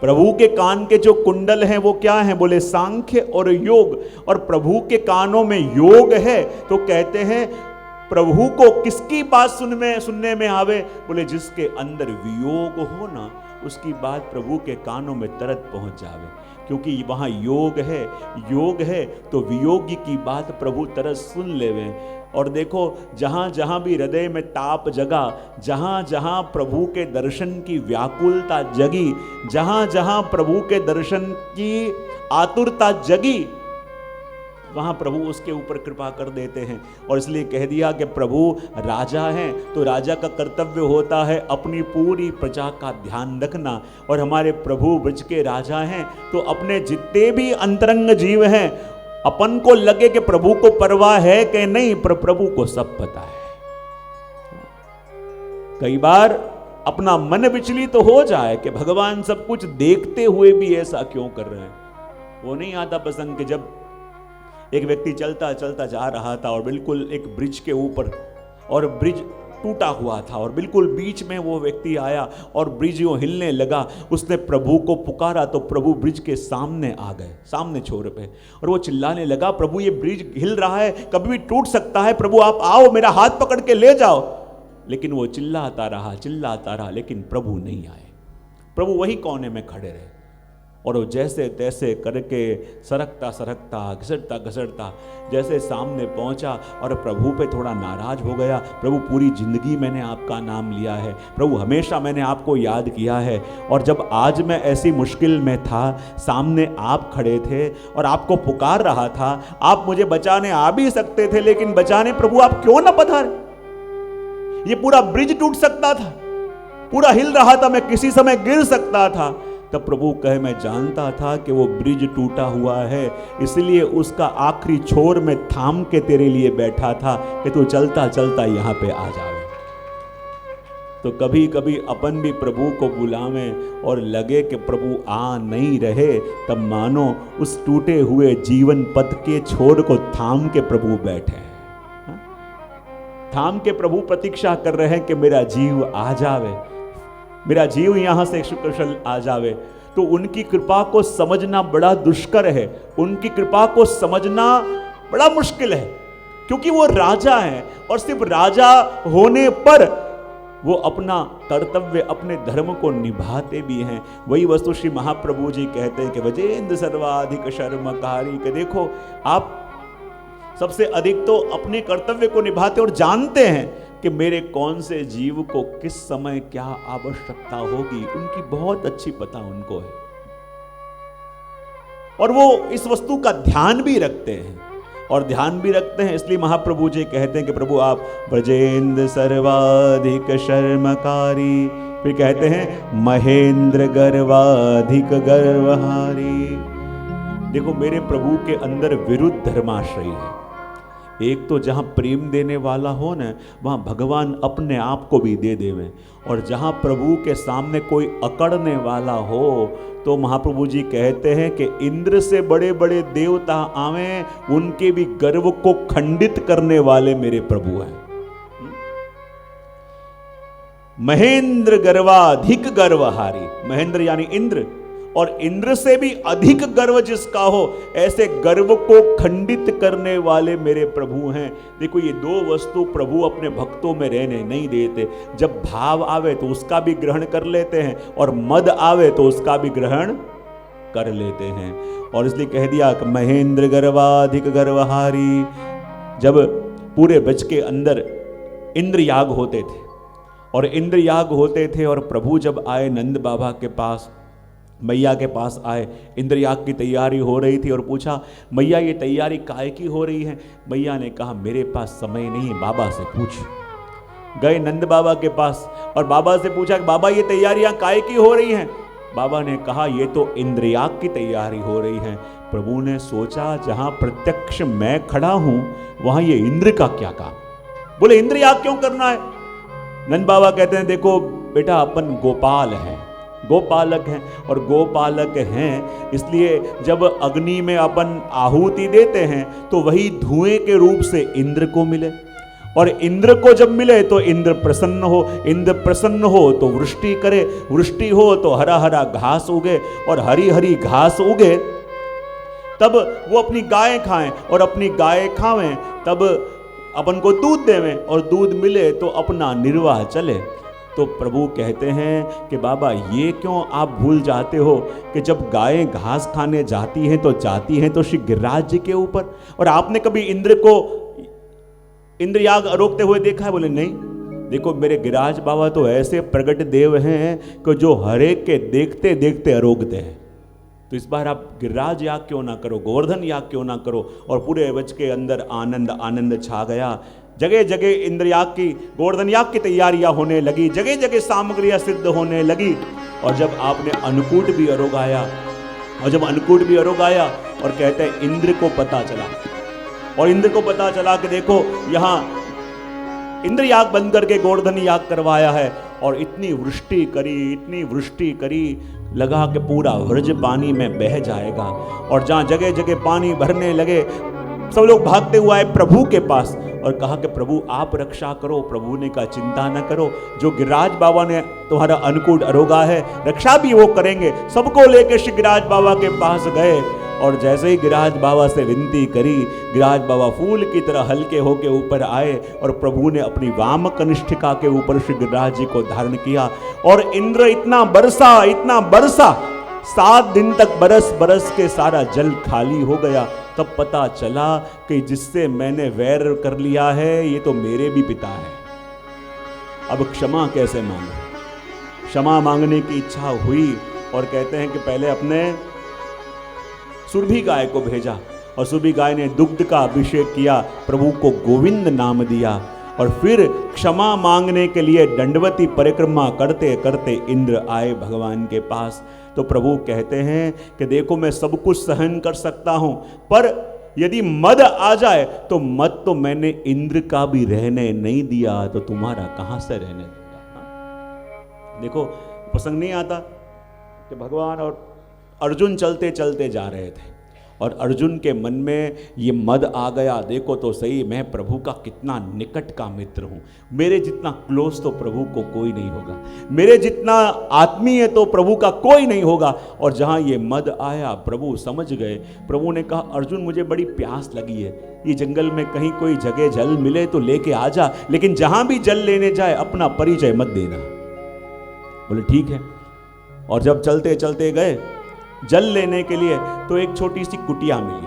प्रभु के कान के जो कुंडल हैं वो क्या हैं? बोले सांख्य और योग। और प्रभु के कानों में योग है तो कहते हैं प्रभु को किसकी बात सुनने में आवे? बोले जिसके अंदर वियोग हो ना, उसकी बात प्रभु के कानों में तुरंत पहुंच जावे, क्योंकि वहां योग है तो वियोगी की बात प्रभु तुरंत सुन लेवे। और देखो जहां जहां भी हृदय में ताप जगा, जहां जहां प्रभु के दर्शन की व्याकुलता जगी, जहां जहां प्रभु के दर्शन की आतुरता जगी, वहां प्रभु उसके ऊपर कृपा कर देते हैं। और इसलिए कह दिया कि प्रभु राजा हैं तो राजा का कर्तव्य होता है अपनी पूरी प्रजा का ध्यान रखना। और हमारे प्रभु ब्रज के राजा हैं तो अपने जितने भी अंतरंग जीव हैं, अपन को लगे कि प्रभु को परवाह है कि नहीं, पर प्रभु को सब पता है। कई बार अपना मन विचलित तो हो जाए कि भगवान सब कुछ देखते हुए भी ऐसा क्यों कर रहे हैं। वो नहीं आता प्रसंग के जब एक व्यक्ति चलता चलता जा रहा था और बिल्कुल एक ब्रिज के ऊपर, और ब्रिज टूटा हुआ था और बिल्कुल बीच में वो व्यक्ति आया और ब्रिज यूं हिलने लगा। उसने प्रभु को पुकारा तो प्रभु ब्रिज के सामने आ गए, सामने छोर पे, और वो चिल्लाने लगा, प्रभु ये ब्रिज हिल रहा है, कभी भी टूट सकता है, प्रभु आप आओ, मेरा हाथ पकड़ के ले जाओ। लेकिन वो चिल्लाता रहा, लेकिन प्रभु नहीं आए। प्रभु वही कोने में खड़े रहे और वो जैसे तैसे करके सरकता घसरता जैसे सामने पहुंचा और प्रभु पे थोड़ा नाराज हो गया। प्रभु पूरी जिंदगी मैंने आपका नाम लिया है, प्रभु हमेशा मैंने आपको याद किया है, और जब आज मैं ऐसी मुश्किल में था, सामने आप खड़े थे और आपको पुकार रहा था, आप मुझे बचाने आ भी सकते थे, लेकिन बचाने प्रभु आप क्यों ना पधारे? ये पूरा ब्रिज टूट सकता था, पूरा हिल रहा था, मैं किसी समय गिर सकता था। तब प्रभु कहे, मैं जानता था कि वो ब्रिज टूटा हुआ है, इसलिए उसका आखिरी छोर में थाम के तेरे लिए बैठा था कि तू चलता चलता यहां पे आ जावे। तो कभी कभी अपन भी प्रभु को बुलावें और लगे कि प्रभु आ नहीं रहे, तब मानो उस टूटे हुए जीवन पथ के छोर को थाम के प्रभु बैठे हैं, थाम के प्रभु प्रतीक्षा कर रहे हैं कि मेरा जीव आ जावे, मेरा जीव यहां से कुशल आ जावे। तो उनकी कृपा को समझना बड़ा दुष्कर है, उनकी कृपा को समझना बड़ा मुश्किल है, क्योंकि वो राजा हैं और सिर्फ राजा होने पर वो अपना कर्तव्य, अपने धर्म को निभाते भी हैं। वही वस्तु श्री महाप्रभु जी कहते हैं कि वजेंद्र सर्वाधिक शर्मकारी, कि देखो आप सबसे अधिक तो अपने कर्तव्य को निभाते और जानते हैं कि मेरे कौन से जीव को किस समय क्या आवश्यकता होगी, उनकी बहुत अच्छी पता उनको है, और वो इस वस्तु का ध्यान भी रखते हैं। इसलिए महाप्रभु जी कहते हैं कि प्रभु आप ब्रजेंद्र सर्वाधिक शर्मकारी, फिर कहते हैं महेंद्र गर्वाधिक गर्वहारी। देखो मेरे प्रभु के अंदर विरुद्ध धर्माश्रय है। एक तो जहां प्रेम देने वाला हो ना, वहां भगवान अपने आप को भी दे देवे, और जहां प्रभु के सामने कोई अकड़ने वाला हो तो महाप्रभु जी कहते हैं कि इंद्र से बड़े बड़े देवता आवे, उनके भी गर्व को खंडित करने वाले मेरे प्रभु हैं। महेंद्र गर्वाधिक गर्वहारी, महेंद्र यानी इंद्र, और इंद्र से भी अधिक गर्व जिसका हो, ऐसे गर्व को खंडित करने वाले मेरे प्रभु हैं। देखो ये दो वस्तु प्रभु अपने भक्तों में रहने नहीं देते। जब भाव आवे तो उसका भी ग्रहण कर लेते हैं, और मद आवे तो उसका भी ग्रहण कर लेते हैं। और इसलिए कह दिया कि महेंद्र गर्वाधिक गर्वहारी। जब पूरे ब्रज के अंदर इंद्र याग होते थे, और इंद्र याग होते थे, और प्रभु जब आए नंद बाबा के पास, मैया के पास आए, इंद्र याग की तैयारी हो रही थी, और पूछा मैया ये तैयारी काहे की हो रही है? मैया ने कहा मेरे पास समय नहीं है, बाबा से पूछ। गए नंद बाबा के पास और बाबा से पूछा कि बाबा ये तैयारियां काहे की हो रही हैं? बाबा ने कहा ये तो इंद्र याग की तैयारी हो रही है। प्रभु ने सोचा जहां प्रत्यक्ष मैं खड़ा हूं वहां ये इंद्र का क्या काम? बोले इंद्र याग क्यों करना है? नंद बाबा कहते हैं देखो बेटा अपन गोपाल हैं, गोपालक हैं, और गोपालक हैं इसलिए जब अग्नि में अपन आहुति देते हैं तो वही धुएं के रूप से इंद्र को मिले, और इंद्र को जब मिले तो इंद्र प्रसन्न हो, इंद्र प्रसन्न हो तो वृष्टि करे, वृष्टि हो तो हरा हरा घास उगे, और हरी हरी घास उगे तब वो अपनी गाय खाएं, और अपनी गाय खावें तब अपन को दूध देवें, और दूध मिले तो अपना निर्वाह चले। तो प्रभु कहते हैं कि बाबा ये क्यों आप भूल जाते हो कि जब गायें घास खाने जाती हैं तो जाती हैं तो श्री गिरिराज जी के ऊपर, और आपने कभी इंद्र को इंद्रयाग रोकते हुए देखा है? बोले नहीं। देखो मेरे गिरिराज बाबा तो ऐसे प्रगट देव हैं कि जो हरेक के देखते देखते अरोगते हैं। तो इस बार आप गिरिराज याग क्यों ना करो, गोवर्धन याग क्यों ना करो। और पूरे वच के अंदर आनंद आनंद छा गया। जगह जगह इंद्र याग की, गोवर्धन याग की तैयारियां होने लगी, जगह जगह सामग्रियां सिद्ध होने लगी। और जब आपने अन्नकूट भी अरोगाया, और जब अन्नकूट भी अरोगाया, और कहते हैं इंद्र को पता चला, और इंद्र को पता चला कि देखो यहाँ इंद्र याग बंद करके गोवर्धन याग करवाया है, और इतनी वृष्टि करी, इतनी वृष्टि करी, लगा कि पूरा व्रज पानी में बह जाएगा। और जहाँ जगह जगह पानी भरने लगे, सब लोग भागते हुए आए प्रभु के पास और कहा कि प्रभु आप रक्षा करो। प्रभु ने कहा चिंता न करो, जो गिरिराज बाबा ने तुम्हारा अन्नकूट अरोगा है रक्षा भी वो करेंगे। सबको लेकर श्री गिरिराज बाबा के पास गए, और जैसे ही गिरिराज बाबा से विनती करी, गिरिराज बाबा फूल की तरह हल्के होके ऊपर आए, और प्रभु ने अपनी वाम कनिष्ठिका के ऊपर श्री गिरिराज जी को धारण किया। और इंद्र इतना बरसा 7 दिन तक बरस बरस के सारा जल खाली हो गया। तब पता चला कि जिससे मैंने वैर कर लिया है ये तो मेरे भी पिता है। अब क्षमा कैसे मांगो? क्षमा मांगने की इच्छा हुई, और कहते हैं कि पहले अपने सुरभि गाय को भेजा, और सुरभि गाय ने दुग्ध का अभिषेक किया, प्रभु को गोविंद नाम दिया, और फिर क्षमा मांगने के लिए दंडवती परिक्रमा करते करते इंद्र आए भगवान के पास। तो प्रभु कहते हैं कि देखो मैं सब कुछ सहन कर सकता हूं, पर यदि मद आ जाए तो मद तो मैंने इंद्र का भी रहने नहीं दिया, तो तुम्हारा कहां से रहने दूंगा। देखो प्रसंग नहीं आता कि भगवान और अर्जुन चलते चलते जा रहे थे, और अर्जुन के मन में ये मद आ गया, देखो तो सही मैं प्रभु का कितना निकट का मित्र हूँ, मेरे जितना क्लोज तो प्रभु को कोई नहीं होगा, मेरे जितना आत्मीय तो प्रभु का कोई नहीं होगा। और जहाँ ये मद आया प्रभु समझ गए। प्रभु ने कहा अर्जुन मुझे बड़ी प्यास लगी है, ये जंगल में कहीं कोई जगह जल मिले तो लेके आ जा, लेकिन जहाँ भी जल लेने जाए अपना परिचय मत देना। बोले ठीक है। और जब चलते चलते गए जल लेने के लिए तो एक छोटी सी कुटिया मिली,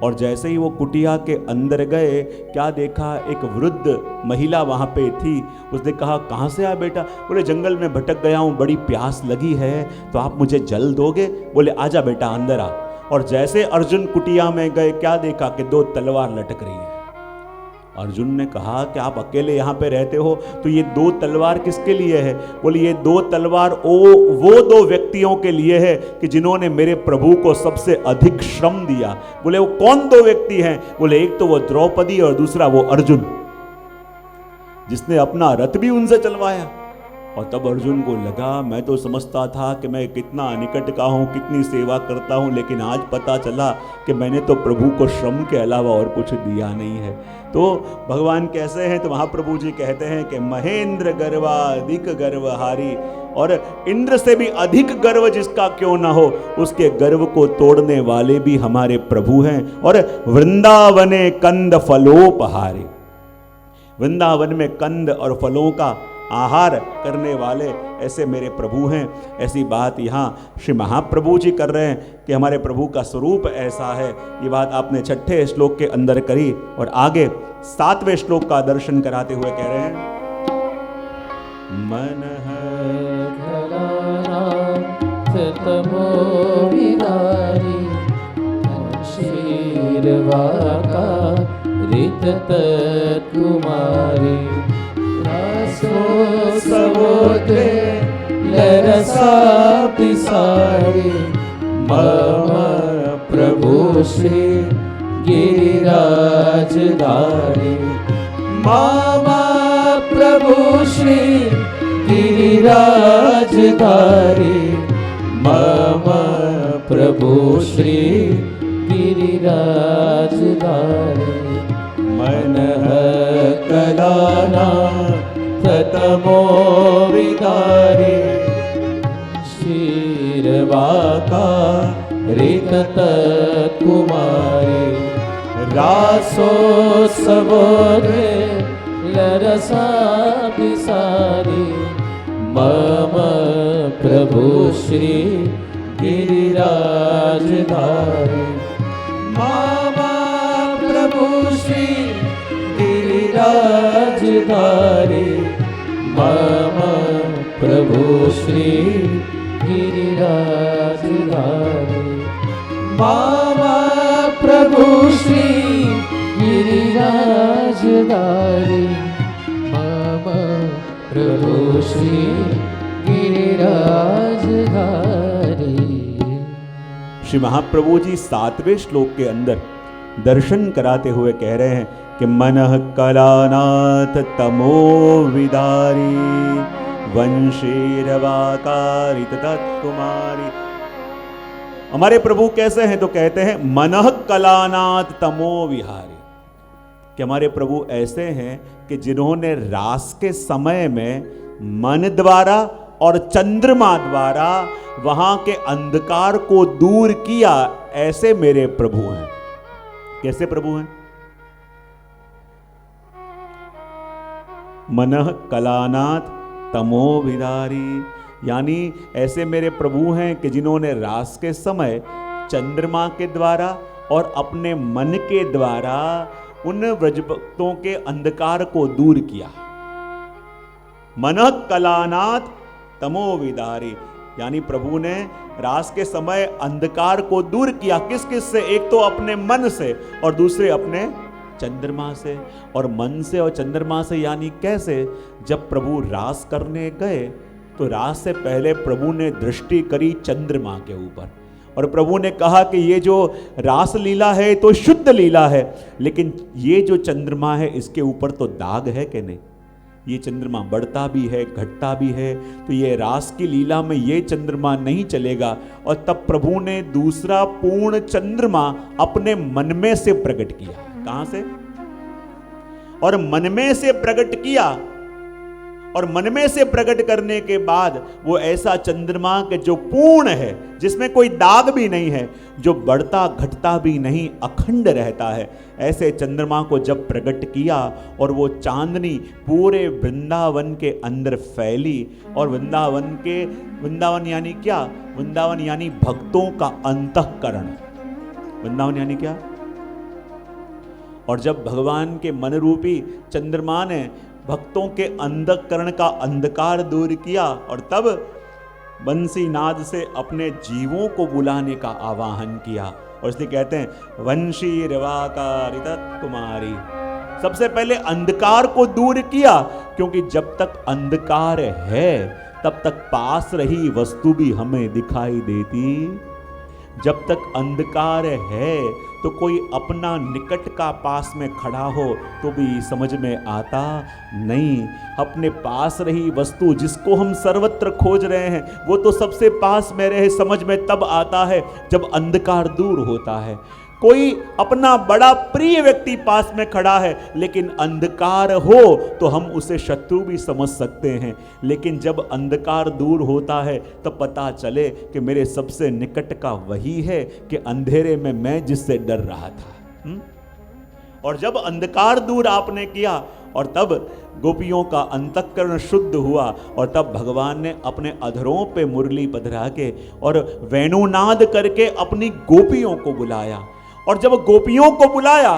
और जैसे ही वो कुटिया के अंदर गए क्या देखा, एक वृद्ध महिला वहाँ पे थी। उसने कहा कहाँ से आया बेटा? बोले जंगल में भटक गया हूँ, बड़ी प्यास लगी है, तो आप मुझे जल दोगे? बोले आजा बेटा अंदर आ। और जैसे अर्जुन कुटिया में गए क्या देखा कि 2 तलवार लटक रही है। अर्जुन ने कहा कि आप अकेले यहाँ पे रहते हो तो ये 2 तलवार किसके लिए है? बोले ये 2 तलवार वो 2 व्यक्तियों के लिए है कि जिन्होंने मेरे प्रभु को सबसे अधिक श्रम दिया। बोले वो कौन 2 व्यक्ति हैं? बोले एक तो वो द्रौपदी और दूसरा वो अर्जुन, जिसने अपना रथ भी उनसे चलवाया। और तब अर्जुन को लगा मैं तो समझता था कि मैं कितना निकट का हूँ, कितनी सेवा करता हूँ, लेकिन आज पता चला कि मैंने तो प्रभु को श्रम के अलावा और कुछ दिया नहीं है। तो भगवान कैसे हैं? तो महाप्रभु जी कहते हैं कि महेंद्र गर्वाधिक गर्वहारी, और इंद्र से भी अधिक गर्व जिसका क्यों ना हो, उसके गर्व को तोड़ने वाले भी हमारे प्रभु हैं। और वृंदावने कंद फलोपहारी, वृंदावन में कंद और फलों का आहार करने वाले ऐसे मेरे प्रभु हैं। ऐसी बात यहाँ श्री महाप्रभु जी कर रहे हैं कि हमारे प्रभु का स्वरूप ऐसा है। ये बात आपने 6ठे श्लोक के अंदर करी, और आगे 7वें श्लोक का दर्शन कराते हुए कह रहे हैं मन कुमारी सवोते लरसा पिसारी मम प्रभु श्री गिरिराजधारी, मम प्रभु श्री गिरिराजधारी, मम प्रभु श्री गिरिराजधारी। मनः कलानाथतमो विदारे क्षीरवाकारितकुमारी रासोत्सवोरे लरसाभिसारी मम प्रभु श्री गिरिराजधारी मम प्रभु श्री गिरिराजधारी मम प्रभु श्री गिरिराजधारी मम प्रभु श्री गिरिराजधारी मम प्रभु श्री गिरिराजधारी। श्री महाप्रभु जी 7वें श्लोक के अंदर दर्शन कराते हुए कह रहे हैं कि मनः कलानाथ तमो विदारी वंशीरवाकारित तत्कुमारी। हमारे प्रभु कैसे हैं तो कहते हैं मनः कलानाथ तमो विहारी, कि हमारे प्रभु ऐसे हैं कि जिन्होंने रास के समय में मन द्वारा और चंद्रमा द्वारा वहां के अंधकार को दूर किया। ऐसे मेरे प्रभु हैं। कैसे प्रभु हैं? मनः कलानाथ तमो विदारी, यानी ऐसे मेरे प्रभु हैं कि जिन्होंने रास के समय चंद्रमा के द्वारा और अपने मन के द्वारा उन व्रजभक्तों के अंधकार को दूर किया। मनः कलानाथ तमो विदारी, यानी प्रभु ने रास के समय अंधकार को दूर किया। किस किस से? एक तो अपने मन से और दूसरे अपने चंद्रमा से। और मन से और चंद्रमा से यानी कैसे? जब प्रभु रास करने गए तो रास से पहले प्रभु ने दृष्टि करी चंद्रमा के ऊपर और प्रभु ने कहा कि ये जो रास लीला है तो शुद्ध लीला है, लेकिन ये जो चंद्रमा है इसके ऊपर तो दाग है कि नहीं? ये चंद्रमा बढ़ता भी है घटता भी है, तो ये रास की लीला में ये चंद्रमा नहीं चलेगा। और तब प्रभु ने दूसरा पूर्ण चंद्रमा अपने मन में से प्रकट किया। कहां से? और मन में से प्रकट किया। और मन में से प्रकट करने के बाद वो ऐसा चंद्रमा के जो पूर्ण है, जिसमें कोई दाग भी नहीं है, जो बढ़ता घटता भी नहीं, अखंड रहता है, ऐसे चंद्रमा को जब प्रकट किया और वो चांदनी पूरे वृंदावन के अंदर फैली। और वृंदावन यानी क्या? वृंदावन यानी भक्तों का अंतःकरण। वृंदावन यानी क्या? और जब भगवान के मन रूपी चंद्रमा ने भक्तों के अंधकरण का अंधकार दूर किया और तब बंसी नाद से अपने जीवों को बुलाने का आवाहन किया। और इसलिए कहते हैं वंशी रवाकारित कुमारी। सबसे पहले अंधकार को दूर किया, क्योंकि जब तक अंधकार है तब तक पास रही वस्तु भी हमें दिखाई देती। जब तक अंधकार है तो कोई अपना निकट का पास में खड़ा हो तो भी समझ में आता नहीं। अपने पास रही वस्तु जिसको हम सर्वत्र खोज रहे हैं वो तो सबसे पास में रहे, समझ में तब आता है जब अंधकार दूर होता है। कोई अपना बड़ा प्रिय व्यक्ति पास में खड़ा है लेकिन अंधकार हो तो हम उसे शत्रु भी समझ सकते हैं, लेकिन जब अंधकार दूर होता है तब पता चले कि मेरे सबसे निकट का वही है कि अंधेरे में मैं जिससे डर रहा था। और जब अंधकार दूर आपने किया और तब गोपियों का अंतःकरण शुद्ध हुआ और तब भगवान ने अपने अधरों पे मुरली पधरा के और वेणुनाद करके अपनी गोपियों को बुलाया। और जब गोपियों को बुलाया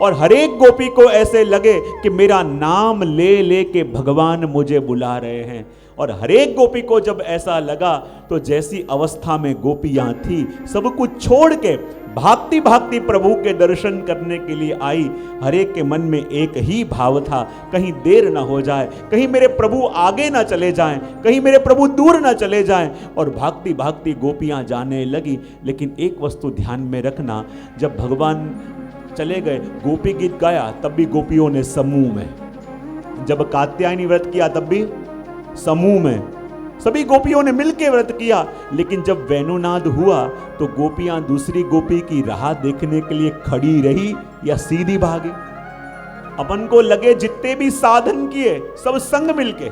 और हर एक गोपी को ऐसे लगे कि मेरा नाम ले ले के भगवान मुझे बुला रहे हैं, और हर एक गोपी को जब ऐसा लगा तो जैसी अवस्था में गोपियां थी सब कुछ छोड़ के भागती भागती प्रभु के दर्शन करने के लिए आई। हर एक के मन में एक ही भाव था, कहीं देर ना हो जाए, कहीं मेरे प्रभु आगे ना चले जाएं, कहीं मेरे प्रभु दूर ना चले जाएं। और भागती भागती गोपियां जाने लगी। लेकिन एक वस्तु ध्यान में रखना, जब भगवान चले गए गोपी गीत गाया तब भी गोपियों ने समूह में, जब कात्यायनी व्रत किया तब भी समूह में, सभी गोपियों ने मिलकर व्रत किया। लेकिन जब वेणुनाद हुआ तो गोपियां दूसरी गोपी की राह देखने के लिए खड़ी रही या सीधी भागी? अपन को लगे जितने भी साधन किए सब संग मिलके,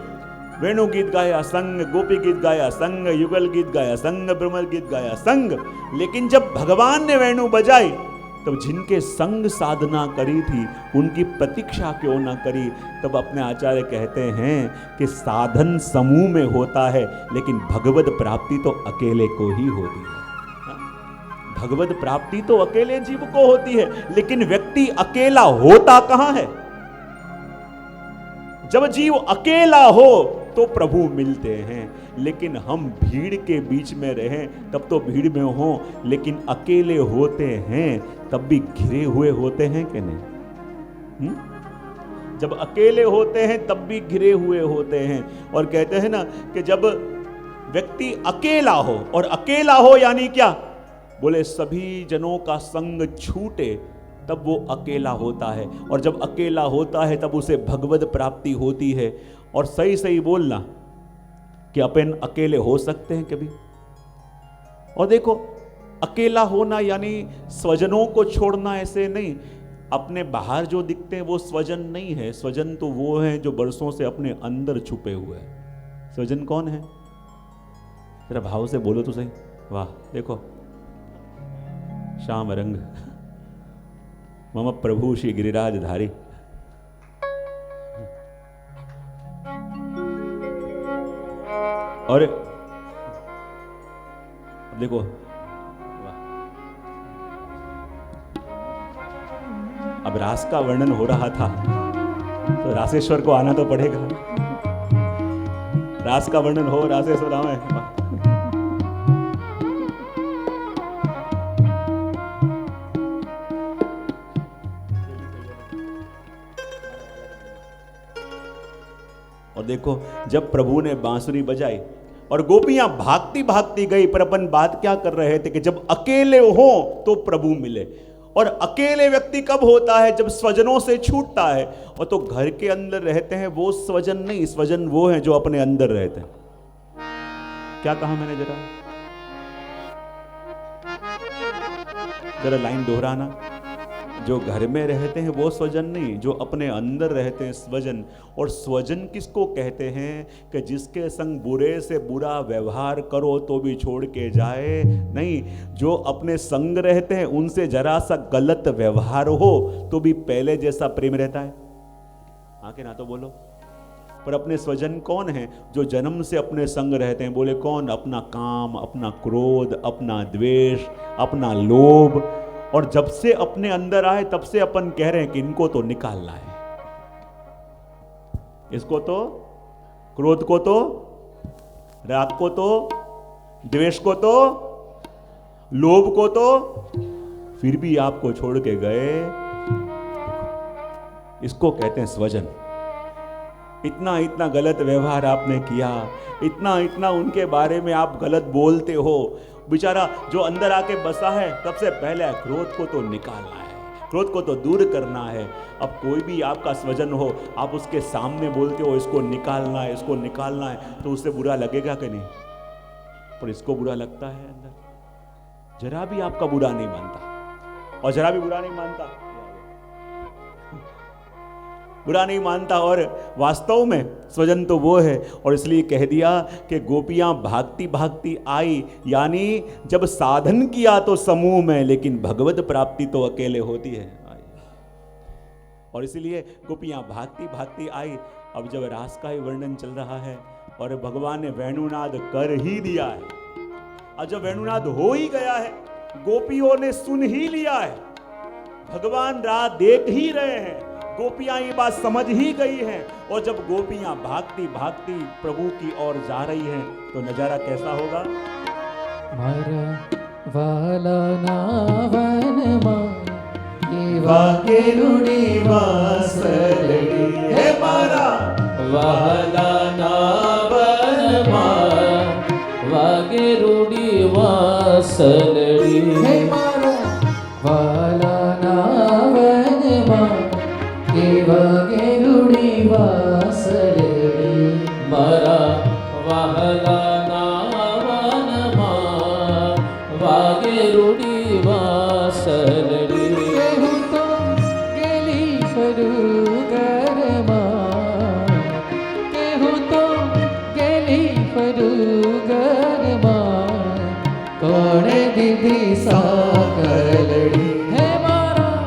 वेणु गीत गाया संग, गोपी गीत गाया संग, युगल गीत गाया संग, ब्रह्मल गीत गाया संग, लेकिन जब भगवान ने वेणु बजाई तब जिनके संग साधना करी थी उनकी प्रतीक्षा क्यों ना करी। तब अपने आचार्य कहते हैं कि साधन समूह में होता है लेकिन भगवत प्राप्ति तो अकेले को ही होती है। भगवत प्राप्ति तो अकेले जीव को होती है, लेकिन व्यक्ति अकेला होता कहां है। जब जीव अकेला हो तो प्रभु मिलते हैं, लेकिन हम भीड़ के बीच में रहें तब तो भीड़ में हो, लेकिन अकेले होते हैं तब भी घिरे हुए होते हैं कि नहीं? जब अकेले होते हैं तब भी घिरे हुए होते हैं। और कहते हैं ना कि जब व्यक्ति अकेला हो, और अकेला हो यानी क्या, बोले सभी जनों का संग छूटे तब वो अकेला होता है, और जब अकेला होता है तब उसे भगवत प्राप्ति होती है। और सही सही बोलना कि अपन अकेले हो सकते हैं कभी। और देखो, अकेला होना यानी स्वजनों को छोड़ना ऐसे नहीं। अपने बाहर जो दिखते हैं वो स्वजन नहीं है, स्वजन तो वो हैं जो बरसों से अपने अंदर छुपे हुए हैं। स्वजन कौन है, जरा भाव से बोलो तो सही। वाह, देखो श्याम रंग मम प्रभु श्री गिरिराज धारी। और देखो, अब रास का वर्णन हो रहा था तो रासेश्वर को आना तो पड़ेगा। रास का वर्णन हो, रासेश्वर आवे। और देखो, जब प्रभु ने बांसुरी बजाई और गोपियां भागती भागती गई, पर अपन बात क्या कर रहे थे कि जब अकेले हो तो प्रभु मिले। और अकेले व्यक्ति कब होता है, जब स्वजनों से छूटता है। और तो घर के अंदर रहते हैं वो स्वजन नहीं, स्वजन वो हैं जो अपने अंदर रहते हैं। क्या कहा मैंने, जरा लाइन दोहराना। जो घर में रहते हैं वो स्वजन नहीं, जो अपने अंदर रहते हैं स्वजन। और स्वजन किसको कहते हैं कि जिसके संग बुरे से बुरा व्यवहार करो तो भी छोड़ के जाए नहीं, जो अपने संग रहते हैं उनसे जरा सा गलत व्यवहार हो तो भी पहले जैसा प्रेम रहता है। आके ना तो बोलो। पर अपने स्वजन कौन है, जो जन्म से अपने संग रहते हैं। बोले कौन, अपना काम, अपना क्रोध, अपना द्वेष, अपना लोभ। और जब से अपने अंदर आए तब से अपन कह रहे हैं कि इनको तो निकालना है, इसको तो, क्रोध को तो, राग को तो, द्वेष को तो, लोभ को तो, फिर भी आपको छोड़ के गए। इसको कहते हैं स्वजन। इतना इतना गलत व्यवहार आपने किया, इतना इतना उनके बारे में आप गलत बोलते हो। बेचारा जो अंदर आके बसा है, सबसे पहले क्रोध को तो निकालना है, क्रोध को तो दूर करना है। अब कोई भी आपका स्वजन हो, आप उसके सामने बोलते हो इसको निकालना है, इसको निकालना है, तो उससे बुरा लगेगा कि नहीं? पर इसको बुरा लगता है अंदर, जरा भी आपका बुरा नहीं मानता, और जरा भी बुरा नहीं मानता, बुरा नहीं मानता। और वास्तव में स्वजन तो वो है। और इसलिए कह दिया कि गोपियां भागती भागती आई, यानी जब साधन किया तो समूह में, लेकिन भगवत प्राप्ति तो अकेले होती है। और इसलिए गोपियां भागती भागती आई। अब जब रास का ही वर्णन चल रहा है और भगवान ने वेणुनाद कर ही दिया है, और जब वेणुनाद हो ही गया है, गोपियों ने सुन ही लिया है, भगवान राह देख ही रहे हैं, गोपियां ये बात समझ ही गई हैं। और जब गोपियां भागती भागती प्रभु की ओर जा रही हैं तो नजारा कैसा होगा? मारा वाला नावन मां वाकेरुणी वासलड़ी, हे मारा वाला नावन मां वागेरुडी वासलड़ी, हे मारा वाला नावन मां वागेरुडी वासलड़ी, मारा वाला नावन मां वागेरुडी वासलड़ी, केहू तो गेली फरू કોણે દીધી સાકલડી હે મારા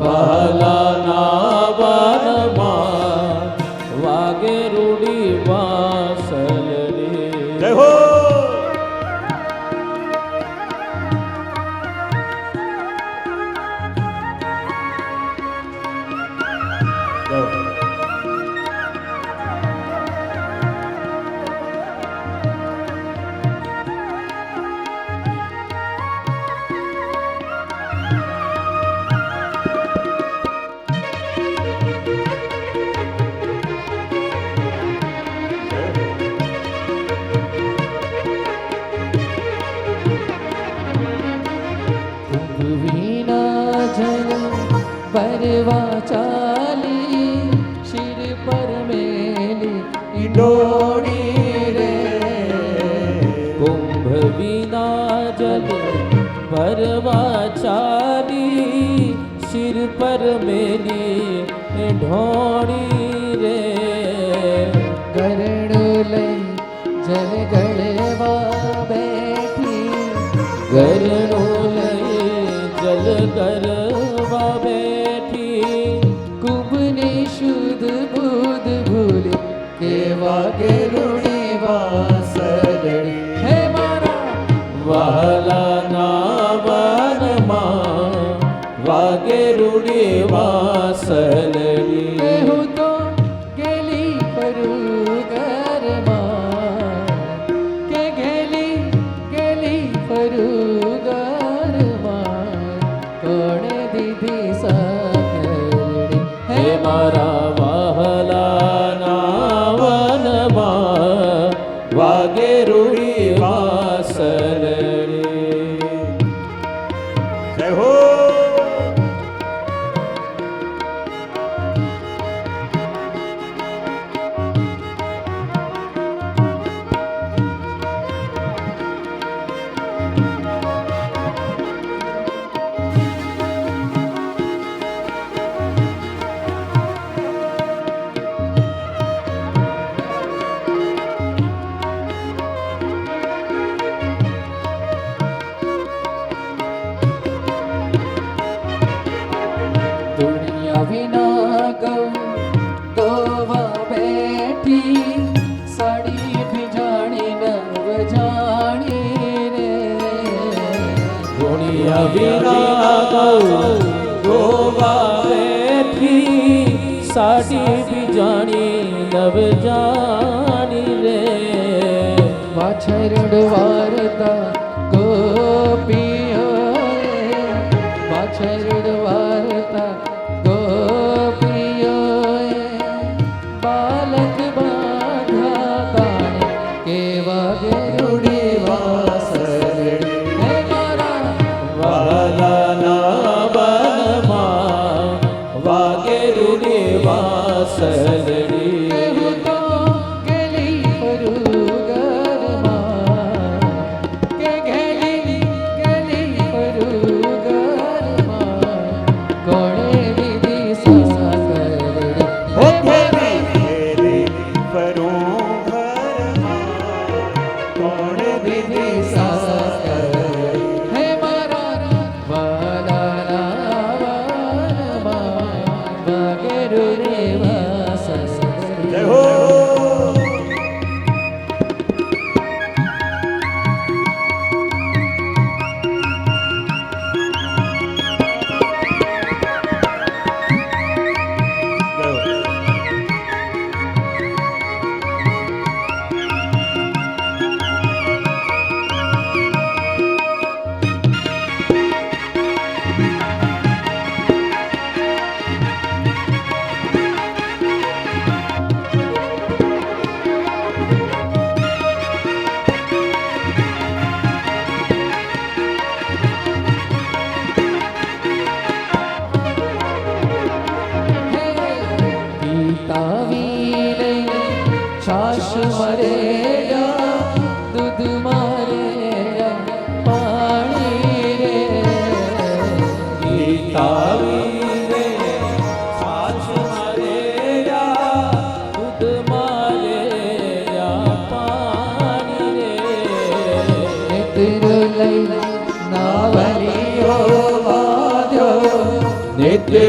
વહાલાના વનમાં વાગે રૂડી વાસલડી. જય હો. વિના જલ પરવા ચાલી શિર પર મેલી ડોળી રે. કુંભ વિના જલ પરવા ચાલી શિર પર મેલી ઢોળી રે. ગરણો લઈ જલ ગળવા બેઠી ગરણો જલ કરવા બેઠી કુંભની શુદ્ધ બુદ્ધ ભૂલી કેવા ગેરુણી વાસરડી હે મારા વહાલાના વનમાં વાગે રૂડી વાસરડી. હું તો ગેલી ફરું ઘરમાં કે ગેલી ફરું કોણે દીધી સાકલડી હે મારા વહાલાના વનમાં વાગે રૂડી વાસરડી. જય હો. દુનિયા વિના ગોવા બેઠી સાડી ભીજાણી નવ જાણી રે. દુનિયા વિના ગોવા બેઠી સાડી ભીજાણી નવ જાણી રે. વાછરડ વારતા ગોપીઓ વાછરડ વારતા ગોપીઓએ બાલક બાંધા તાણે કેવા ગેરુડી વાસરડી હે મારા વહાલાના વનમાં વાગે રૂડી વાસરડી. હું તો ગેલી ફરું ઘરમાં કે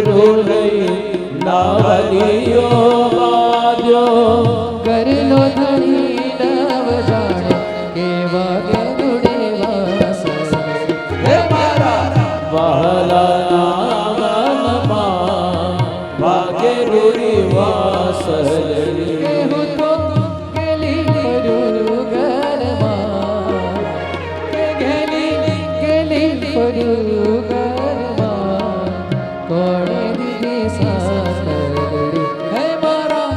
રોલઈ લાવલિયો બાંધ્યો કરલો ધણી નવ જાણે કેવા ગરુડે વાસર હે મારા વહાલાના વનમાં વાગે રૂડી વાસલડી કેહું તો ગેલી ફર્યું ઘરમાં કે ગેલી ફર્યું ઘરમાં કોણે દીધી સાસરડી હે મારા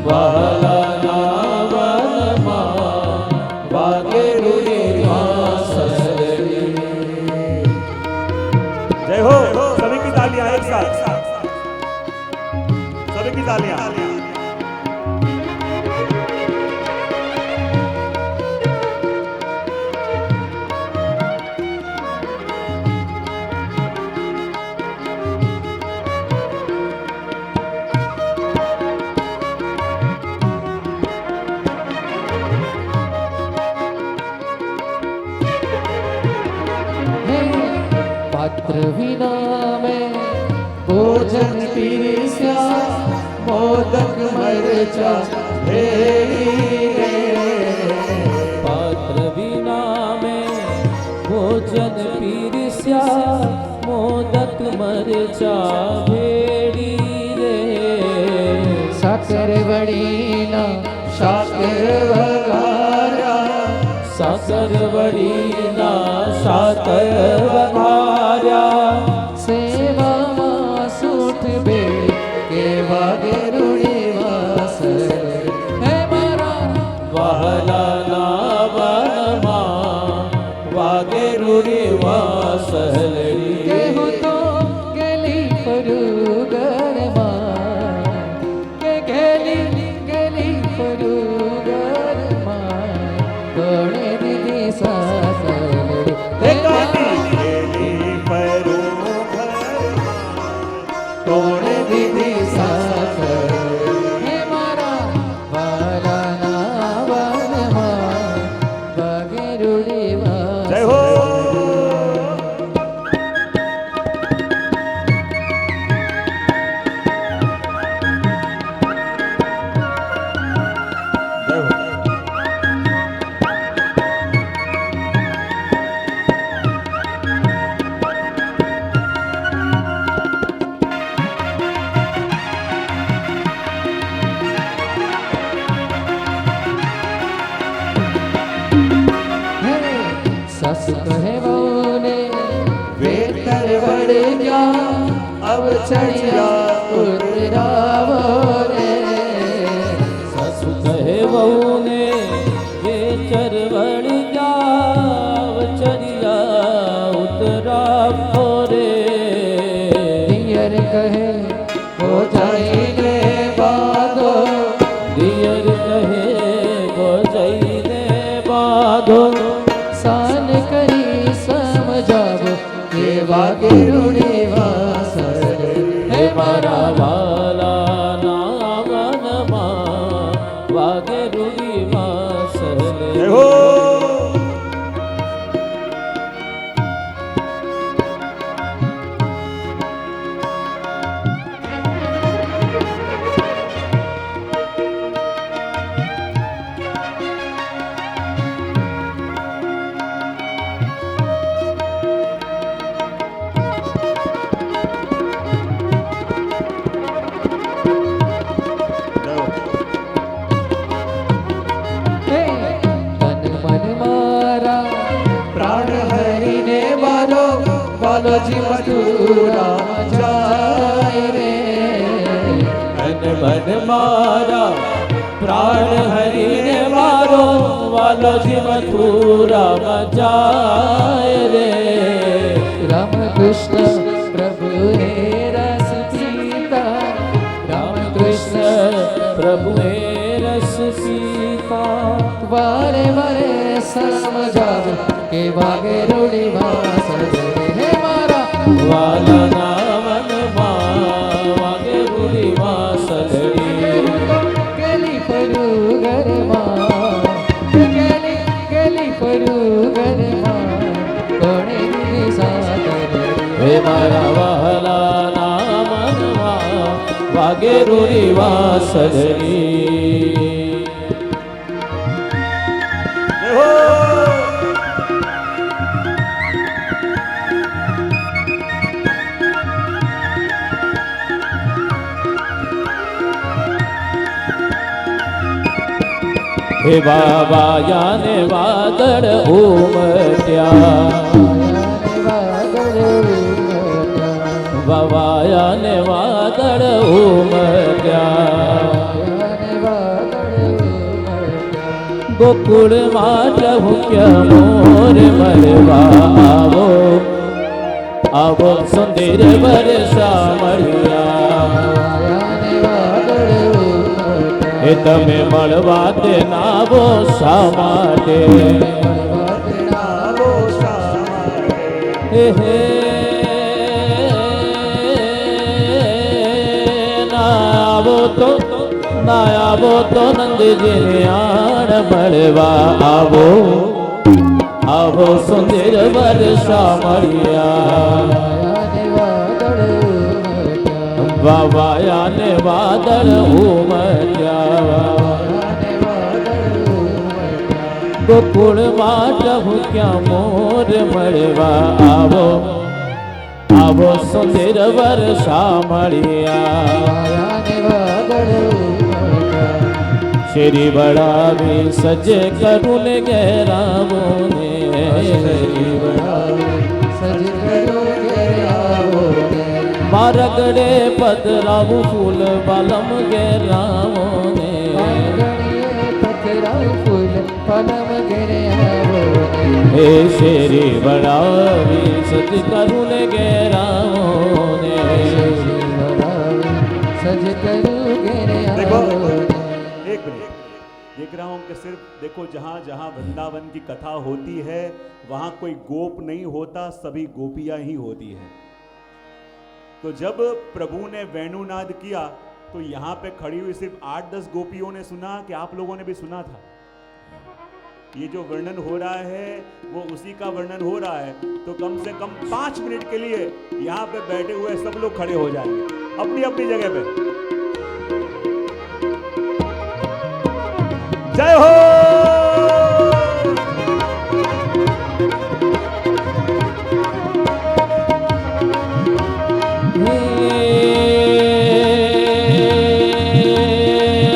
વહાલાના વનમાં વાગે રૂડી વાસલડી जय हो सभी की तालियां एक साथ सभी की तालियां पात्र विना में भोजन पीरस्या मोदक मरचा भेरी पात्र विना में भोजन पीरस्या मोदक मरचा भेड़ी रे साकर वड़ीना शाकर वगारा साकर वड़ीना साकर વઘાર્યા સેવામાં સૂઠ બેડી કેવા ગરુડે વાસર હે મારા વહાલાના વનમાં વાગે રૂડી વાસલડી કેહું તો ગેલી ફર્યું ઘરમાં કે ગેલી ફર્યું ઘરમાં કોણે દીધી સાસરડી હે કોણે દીધી સાસર હે મારા વાલાના વનમાં વાગે રૂડી जय हो સસ કહે વહુને વેતર વળે ગયા અવ ચડિયા ઉતરાવો રે સસુ કહે વહુને એ ચરવડ જાવ ચરિયા ઉતરાવો રે દિયર કહે હો જાઈને બાંધો દિયર કહે ગોજઈને બાંધો સાન કરી સમજાવો કેવા ગરુડે વાસર હે મારા વાલાના વનમાં વાગે રૂડી વાસલે जय हो હે તન મન મારા પ્રાણ હરીને મારો બાલોજી મથુરા જાય રે મન મન મારા પ્રાણ હરીને મારો વાલોજી મથુરામાં જાય રે રામ કૃષ્ણ પ્રભુ હે રસ પીતા રામ કૃષ્ણ પ્રભુએ રસ પીતા વારે વારે સમજાવો કે વાગે રૂડી વાસર હે મારા વાલાના વનમાં વાગે રૂડી વાસલડી ગેલી ફર્યું ઘરમાં ગેલી ફર્યું ઘરમાં કોણે દીધી સાસર હે મારા વહાલાના વાગે રૂડી વાસળી જય હો હે બાબાયાને વાદળ ઉમટ્યા વાવાયાને વાદળ ઉમટ્યા ગોકુળમાં ચહુક્યા મોર મળવા આવો આવો સુંદર વર્ષા મળ્યા એ તમે મળવા તે નાવો શા માટે હે હે ના આવો તો નંદજીને આણ મળવા આવો આવો સુંદર વર્ષા મળ્યા વાવાયાને વાદળ ઉમટ્યા ગોકુળમાં ટહુક્યા મોર મળવા આવો આવો સુંદર વર્ષા મળ્યા શેરી બળાવી સજે કરું ને ઘેરાવો ને મારા ગળે પધરાવું ફૂલ બાલમ ઘેરાવો ને હે શેરી બળાવી સજ કરું ને ઘેરાવો ને देखो एक मिनट देख रहा हूं कि सिर्फ देखो जहां जहां वृंदावन की कथा होती है वहां कोई गोप नहीं होता, सभी गोपियां ही होती हैं। तो जब प्रभु ने वेणुनाद किया तो यहां पे खड़ी हुई सिर्फ 8-10 गोपियों ने सुना कि आप लोगों ने भी सुना था? ये जो वर्णन हो रहा है वो उसी का वर्णन हो रहा है। तो कम से कम 5 मिनट के लिए यहाँ पे बैठे हुए सब लोग खड़े हो जाएंगे अपनी अपनी जगह पे। जय हो।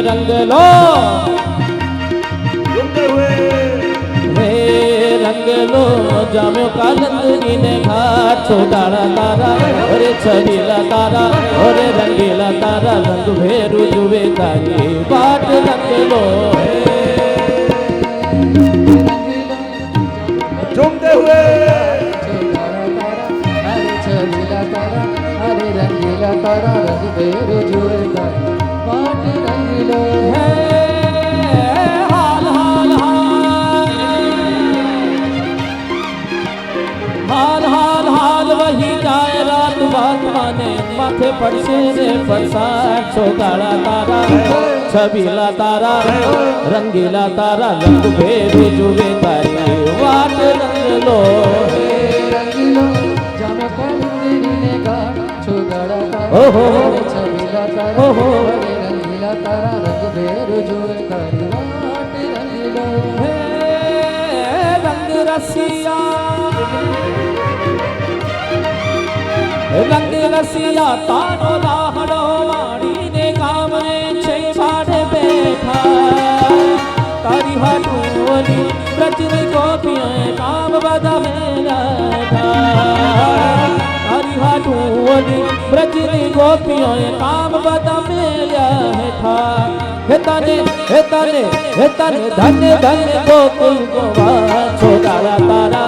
रंग लो रंग लो जाम्यो कालंदरी ने घाट छोटाड़ा तारा और छबीला तारा और रंगीला तारा रंग भेरू जुवे तारी बाट रंग लो झूमते हुए छबीला तारा हरे रंगीला तारा रंग भेरू जुवे तारी बाट रंग लो हाल हाल हाल वही जाए रात बात माने माथे पड़से रे प्रसाद छोटाड़ा तारा छबीला तारा रंगीला तारा रंग भेरू जुवे तारी वाट रंग लो जामे कालंदरी ने घाट छोटाड़ा ओहो तारा छबीला तारा ओहो रंगीला तारा रंग भेरू जुवे तारी वाट रंग लो रंग रसिया रंग रसिया तारो लाहड़ो वाणी ने काम ने छे बाड़े बैठा तारी हाटोली ब्रजनी गोपियां काम बदा मेरा तारी हाटोली ब्रजनी गोपियां काम बदा मेरा था हे तने धन्य धन्य गोकुल गोवा छोटाड़ा तारा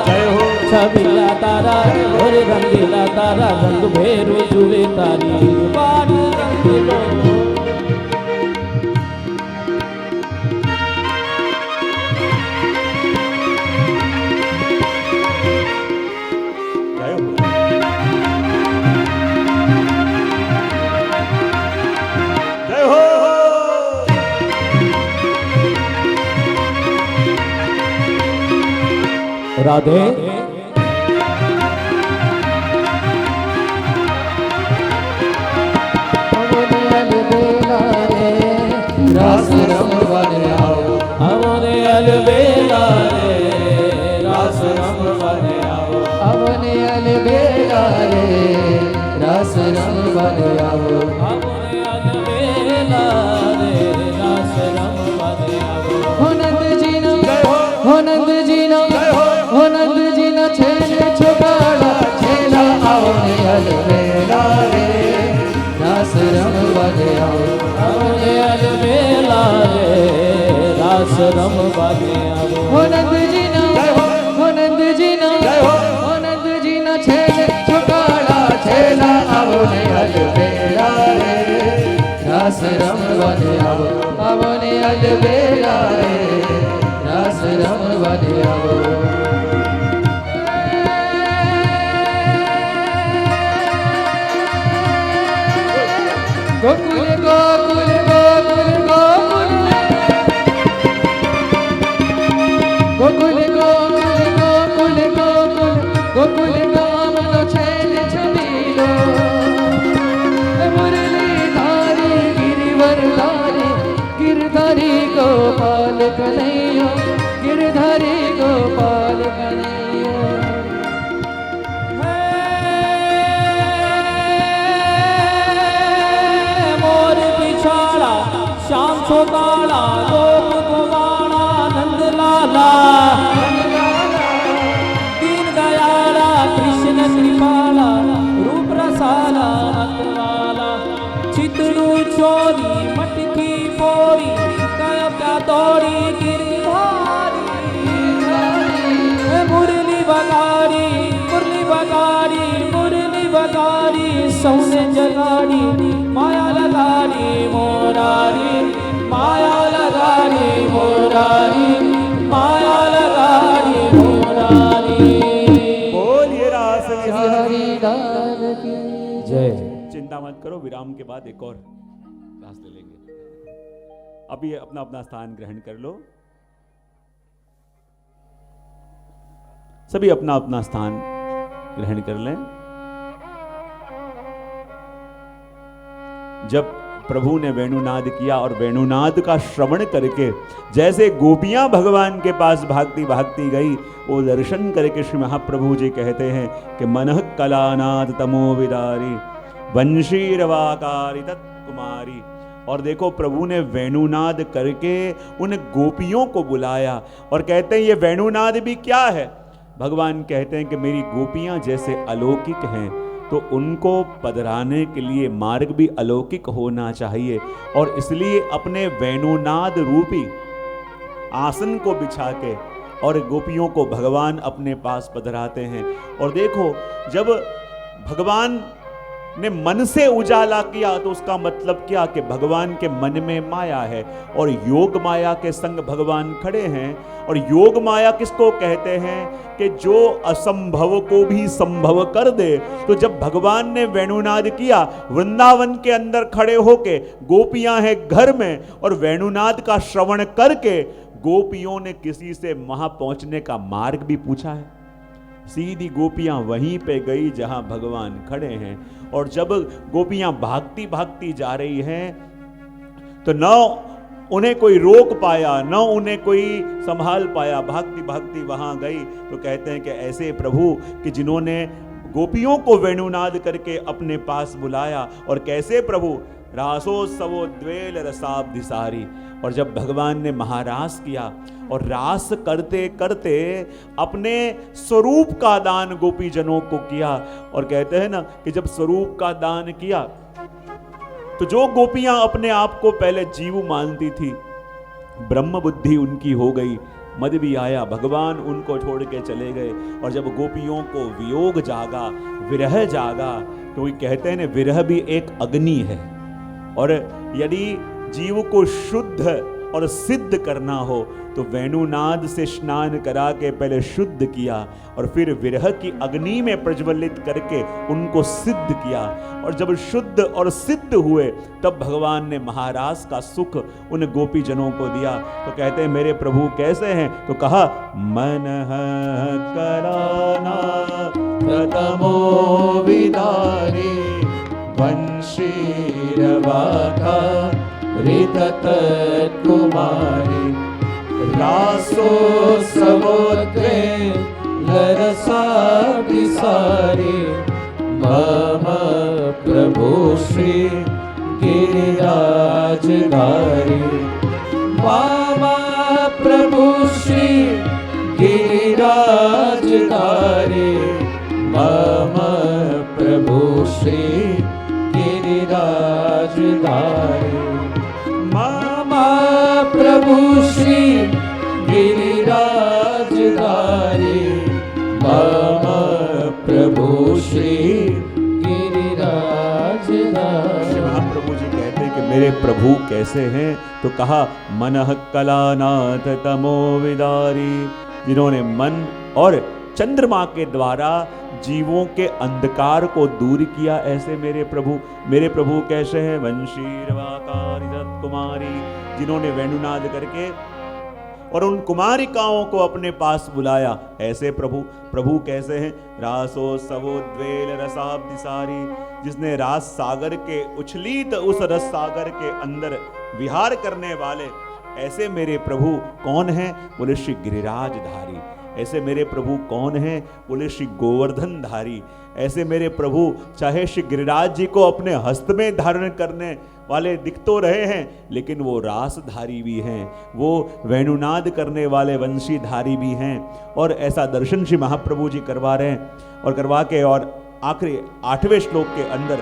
छबीला तारा और रंगीला तारा रंग भेरू जुवे तारी बाट रंग लो जय हो। राधे रे रास रमवा दे आवो आवो रे अलबेला रे रास रमवा दे आवो हो नंद जी नो हो नंद जी नो हो नंद जी नो छेले छुपाड़ा छेला आओ रे अलबेला रे रास रमवा दे आवो आवो रे अलबेला रे रास रमवा दे आवो हो नंद जी नो हो नंद जी नो हो नंद जी नो छेले छुपाड़ा छेला आओ रे अलबेला रे रास रमवा दे आवो रे अलबेला रे रास रमवा दे आवो गोकुल गोकुल गोकुल गोकुल गोकुल गोकुल गोकुल गोकुल गोकुल गाम नो छेल छबीलो मुरली धारी गिरिवर धारी गिरधारी गोपाल कन्हैया गिरधारी गोपाल कन्हैया मोर बिछाड़ा श्याम छोटाड़ा लोक कुमारा नंद लाला दीन दयाला कृष्ण कृपाला रूप रसाला नंदलाला चितरू चोरी मटकी फोरी कया क्या दौड़ी गिरधारी मुरली बगारी मुरली बगारी मुरली बगारी सौने जगारी माया लगारी मोरारी माया लगारी मोरारी माया लगारी मोरारी बोलिए रास बिहारी हरि लाल की जय चिंता मत करो, विराम के बाद एक और रास ले लेंगे। अभी अपना अपना स्थान ग्रहण कर लो, सभी अपना अपना स्थान ग्रहण कर लें। जब प्रभु ने वेणुनाद किया और वेणुनाद का श्रवण करके जैसे गोपियां भगवान के पास भागती भागती गई, वो दर्शन करके श्री महाप्रभु जी कहते हैं कि मनः कलानाद तमो विदारी वंशीरवाकारी तत्कुमारी। और देखो प्रभु ने वेणुनाद करके उन गोपियों को बुलाया और कहते हैं ये वेणुनाद भी क्या है। भगवान कहते हैं कि मेरी गोपियां जैसे अलौकिक हैं तो उनको पधराने के लिए मार्ग भी अलौकिक होना चाहिए, और इसलिए अपने वेणुनाद रूपी आसन को बिछा के और गोपियों को भगवान अपने पास पधराते हैं। और देखो जब भगवान ने मन से उजाला किया तो उसका मतलब क्या कि भगवान के मन में माया है और योग माया के संग भगवान खड़े हैं। और योग माया किसको कहते हैं कि जो असंभव को भी संभव कर दे। तो जब भगवान ने वेणुनाद किया, वृंदावन के अंदर खड़े होके गोपियां हैं घर में और वेणुनाद का श्रवण करके गोपियों ने किसी से वहां पहुंचने का मार्ग भी पूछा है। सीधी गोपियां वहीं पे गई जहां भगवान खड़े हैं। और जब गोपियां भागती भागती जा रही हैं तो न उन्हें कोई रोक पाया, न उन्हें कोई संभाल पाया, भागती भागती वहां गई। तो कहते हैं कि ऐसे प्रभु कि जिन्होंने गोपियों को वेणुनाद करके अपने पास बुलाया। और कैसे प्रभु रासोत्सवो द्वेल रसाब्धिसारी। और जब भगवान ने महारास किया और रास करते करते अपने स्वरूप का दान गोपी जनों को किया। और कहते हैं ना कि जब स्वरूप का दान किया तो जो गोपियां अपने आप को पहले जीव मानती थी, ब्रह्म बुद्धि उनकी हो गई, मद भी आया, भगवान उनको छोड़ के चले गए। और जब गोपियों को वियोग जागा, विरह जागा, तो वो कहते हैं ना विरह भी एक अग्नि है। और यदि जीव को शुद्ध और सिद्ध करना हो तो वेणुनाद से स्नान करा के पहले शुद्ध किया और फिर विरह की अग्नि में प्रज्वलित करके उनको सिद्ध किया। और जब शुद्ध और सिद्ध हुए तब भगवान ने महारास का सुख उन गोपी जनों को दिया। तो कहते हैं मेरे प्रभु कैसे हैं, तो कहा मन कराना प्रथमो विदारी वंशीरवाका रितत कुमारी रासो समुद्रे लरसा बिसारी मम प्रभु श्री गिरिराजधारी मम प्रभु श्री गिरिराजधारी मम प्रभु श्री गिरिराजधारी मम प्रभु श्री गिरिराजधारी मम प्रभु श्री गिरिराजधारी। महाप्रभु जी कहते हैं कि मेरे प्रभु कैसे हैं, तो कहा मनः कलानाथ तमो विदारी, जिन्होंने मन और चंद्रमा के द्वारा जीवों के अंधकार को दूर किया, ऐसे मेरे प्रभु कैसे हैं। वंशीरवाकारी कुमारी, जिन्होंने वेणुनाद करके और उन कुमारिकाओं को अपने पास बुलाया, ऐसे प्रभु कैसे हैं। रासोत्सवोद्वेल रसाब्दिसारी, जिसने रास सागर के उछलीत उस रस सागर के अंदर विहार करने वाले, ऐसे मेरे प्रभु कौन हैं। बोले श्री गिरिराजधारी। ऐसे मेरे प्रभु कौन हैं। बोले श्री गोवर्धन धारी। ऐसे मेरे प्रभु चाहे श्री गिरिराज जी को अपने हस्त में धारण करने वाले दिख तो रहे हैं, लेकिन वो रासधारी भी हैं, वो वेणुनाद करने वाले वंशीधारी भी हैं। और ऐसा दर्शन श्री महाप्रभु जी करवा रहे हैं, और करवा के और आखिरी 8वें श्लोक के अंदर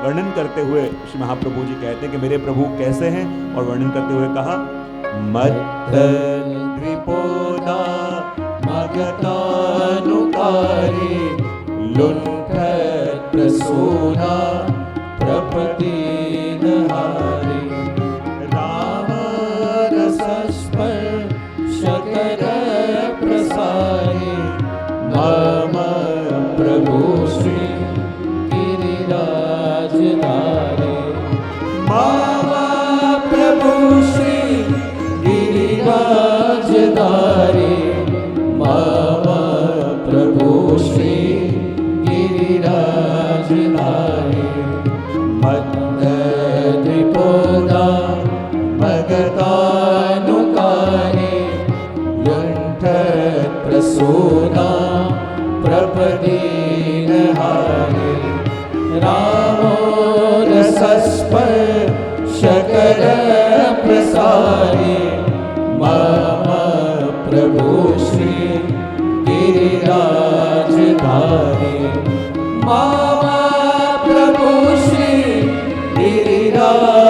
वर्णन करते हुए श्री महाप्रभु जी कहते हैं कि मेरे प्रभु कैसे हैं, और वर्णन करते हुए कहा मत्त द्विपोदा मगतानुकारी लुण्ठत् प्रसूना प्रपदीनहारी राम रसस्पर्शकर प्रसारी मम प्रभु श्री गिरिराजधारी मम प्रभु श्री गिरिराजधारी मम प्रभु श्री गिरिराजधारी मत्त द्विपोदा मगतानुकारी लुण्ठत् प्रसूना प्रपदीनहारी रामो रसस्पर्शकर प्रसारी मम प्रभु श्री गिरिराजधारी मम प्रभु श्री गिरिराजधारी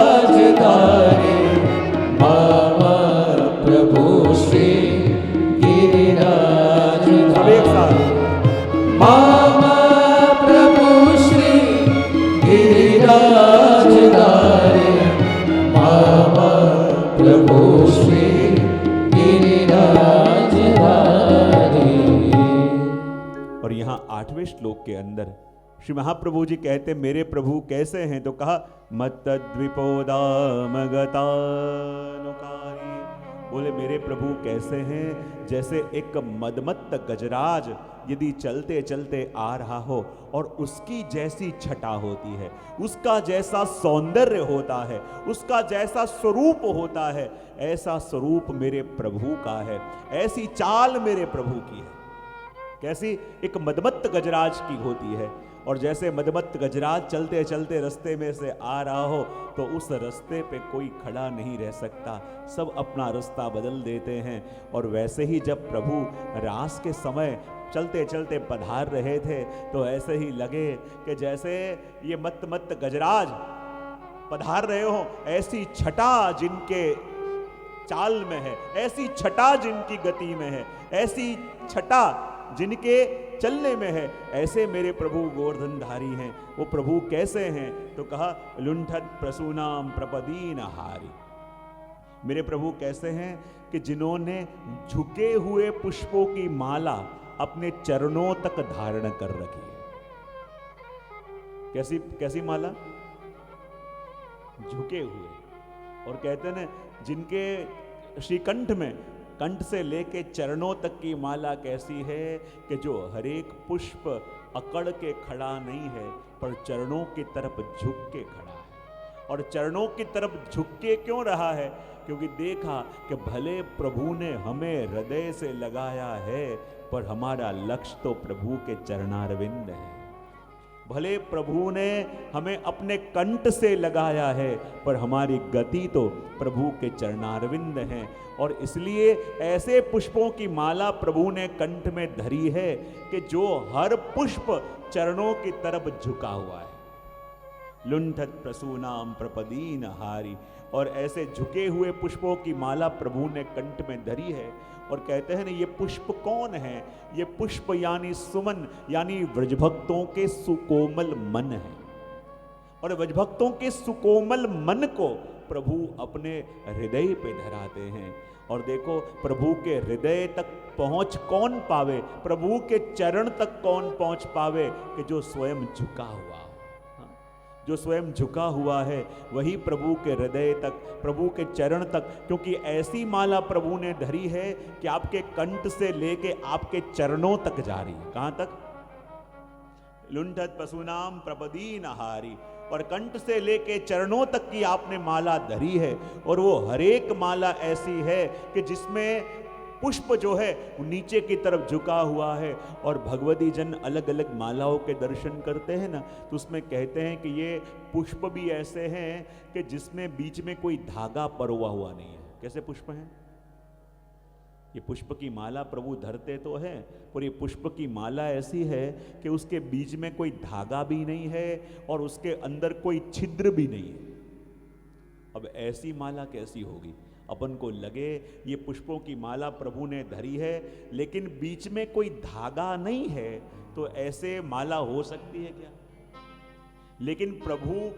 मम प्रभु श्री गिरिराजधारी मम प्रभु श्री गिरिराजधारी मम प्रभु श्री गिरिराजधारी। और यहाँ 8वें श्लोक के अंदर श्री महाप्रभु जी कहते मेरे प्रभु कैसे हैं, तो कहा मत्त द्विपोदा मगतानुकारी। बोले मेरे प्रभु कैसे हैं, जैसे एक मदमत्त गजराज यदि चलते चलते आ रहा हो और उसकी जैसी छटा होती है, उसका जैसा सौंदर्य होता है, उसका जैसा स्वरूप होता है, ऐसा स्वरूप मेरे प्रभु का है, ऐसी चाल मेरे प्रभु की है। कैसी? एक मदमत्त गजराज की होती है। और जैसे मदमत्त गजराज चलते चलते रास्ते में से आ रहा हो तो उस रास्ते पे कोई खड़ा नहीं रह सकता, सब अपना रास्ता बदल देते हैं। और वैसे ही जब प्रभु रास के समय चलते चलते पधार रहे थे तो ऐसे ही लगे कि जैसे ये मत्त गजराज पधार रहे हो, ऐसी छटा जिनके चाल में है, ऐसी छटा जिनकी गति में है, ऐसी छटा जिनके चलने में है, ऐसे मेरे प्रभु गोवर्धनधारी हैं। वो प्रभु कैसे हैं, तो कहा लुण्ठत् प्रसूनाम प्रपदीनहारी। मेरे प्रभु कैसे हैं कि जिन्होंने झुके हुए पुष्पों की माला अपने चरणों तक धारण कर रखी है। कैसी माला? झुके हुए। और कहते हैं ना, जिनके श्रीकंठ में कंठ से लेके चरणों तक की माला कैसी है कि जो हर एक पुष्प अकड़ के खड़ा नहीं है पर चरणों की तरफ झुक के खड़ा है। और चरणों की तरफ झुक के क्यों रहा है? क्योंकि देखा कि भले प्रभु ने हमें हृदय से लगाया है पर हमारा लक्ष्य तो प्रभु के चरणारविंद है। भले प्रभु ने हमें अपने कंठ से लगाया है, पर हमारी गति तो प्रभु के चरणारविंद हैं। और इसलिए ऐसे पुष्पों की माला प्रभु ने कंठ में धरी है कि जो हर पुष्प चरणों की तरफ झुका हुआ है। लुंठत प्रसूनाम प्रपदीन हारी, और ऐसे झुके हुए पुष्पों की माला प्रभु ने कंठ में धरी है। और कहते हैं ना, ये पुष्प कौन है? ये पुष्प यानी सुमन, यानी व्रजभक्तों के सुकोमल मन है। और व्रजभक्तों के सुकोमल मन को प्रभु अपने हृदय पे धराते हैं। और देखो, प्रभु के हृदय तक पहुंच कौन पावे, प्रभु के चरण तक कौन पहुंच पावे? कि जो स्वयं झुका हुआ, जो स्वयं झुका हुआ है, वही प्रभु के हृदय तक, प्रभु के चरण तक। क्योंकि ऐसी माला प्रभु ने धरी है कि आपके कंठ से लेके आपके चरणों तक जा रही है। कहां तक? लुंठत पशुनाम प्रपदीन हारी, और कंठ से लेके चरणों तक की आपने माला धरी है। और वो हरेक माला ऐसी है कि जिसमें पुष्प जो है वो नीचे की तरफ झुका हुआ है। और भगवती जन अलग अलग मालाओं के दर्शन करते हैं ना, तो उसमें कहते हैं कि ये पुष्प भी ऐसे हैं कि जिसमें बीच में कोई धागा परोवा हुआ नहीं है। कैसे पुष्प हैं ये? पुष्प की माला प्रभु धरते तो है, पर ये पुष्प की माला ऐसी है कि उसके बीच में कोई धागा भी नहीं है और उसके अंदर कोई छिद्र भी नहीं है। अब ऐसी माला कैसी होगी? अपन को लगे ये पुष्पों की माला प्रभु ने धरी है, लेकिन बीच में कोई धागा नहीं है, तो ऐसे माला हो सकती है क्या? लेकिन प्रभु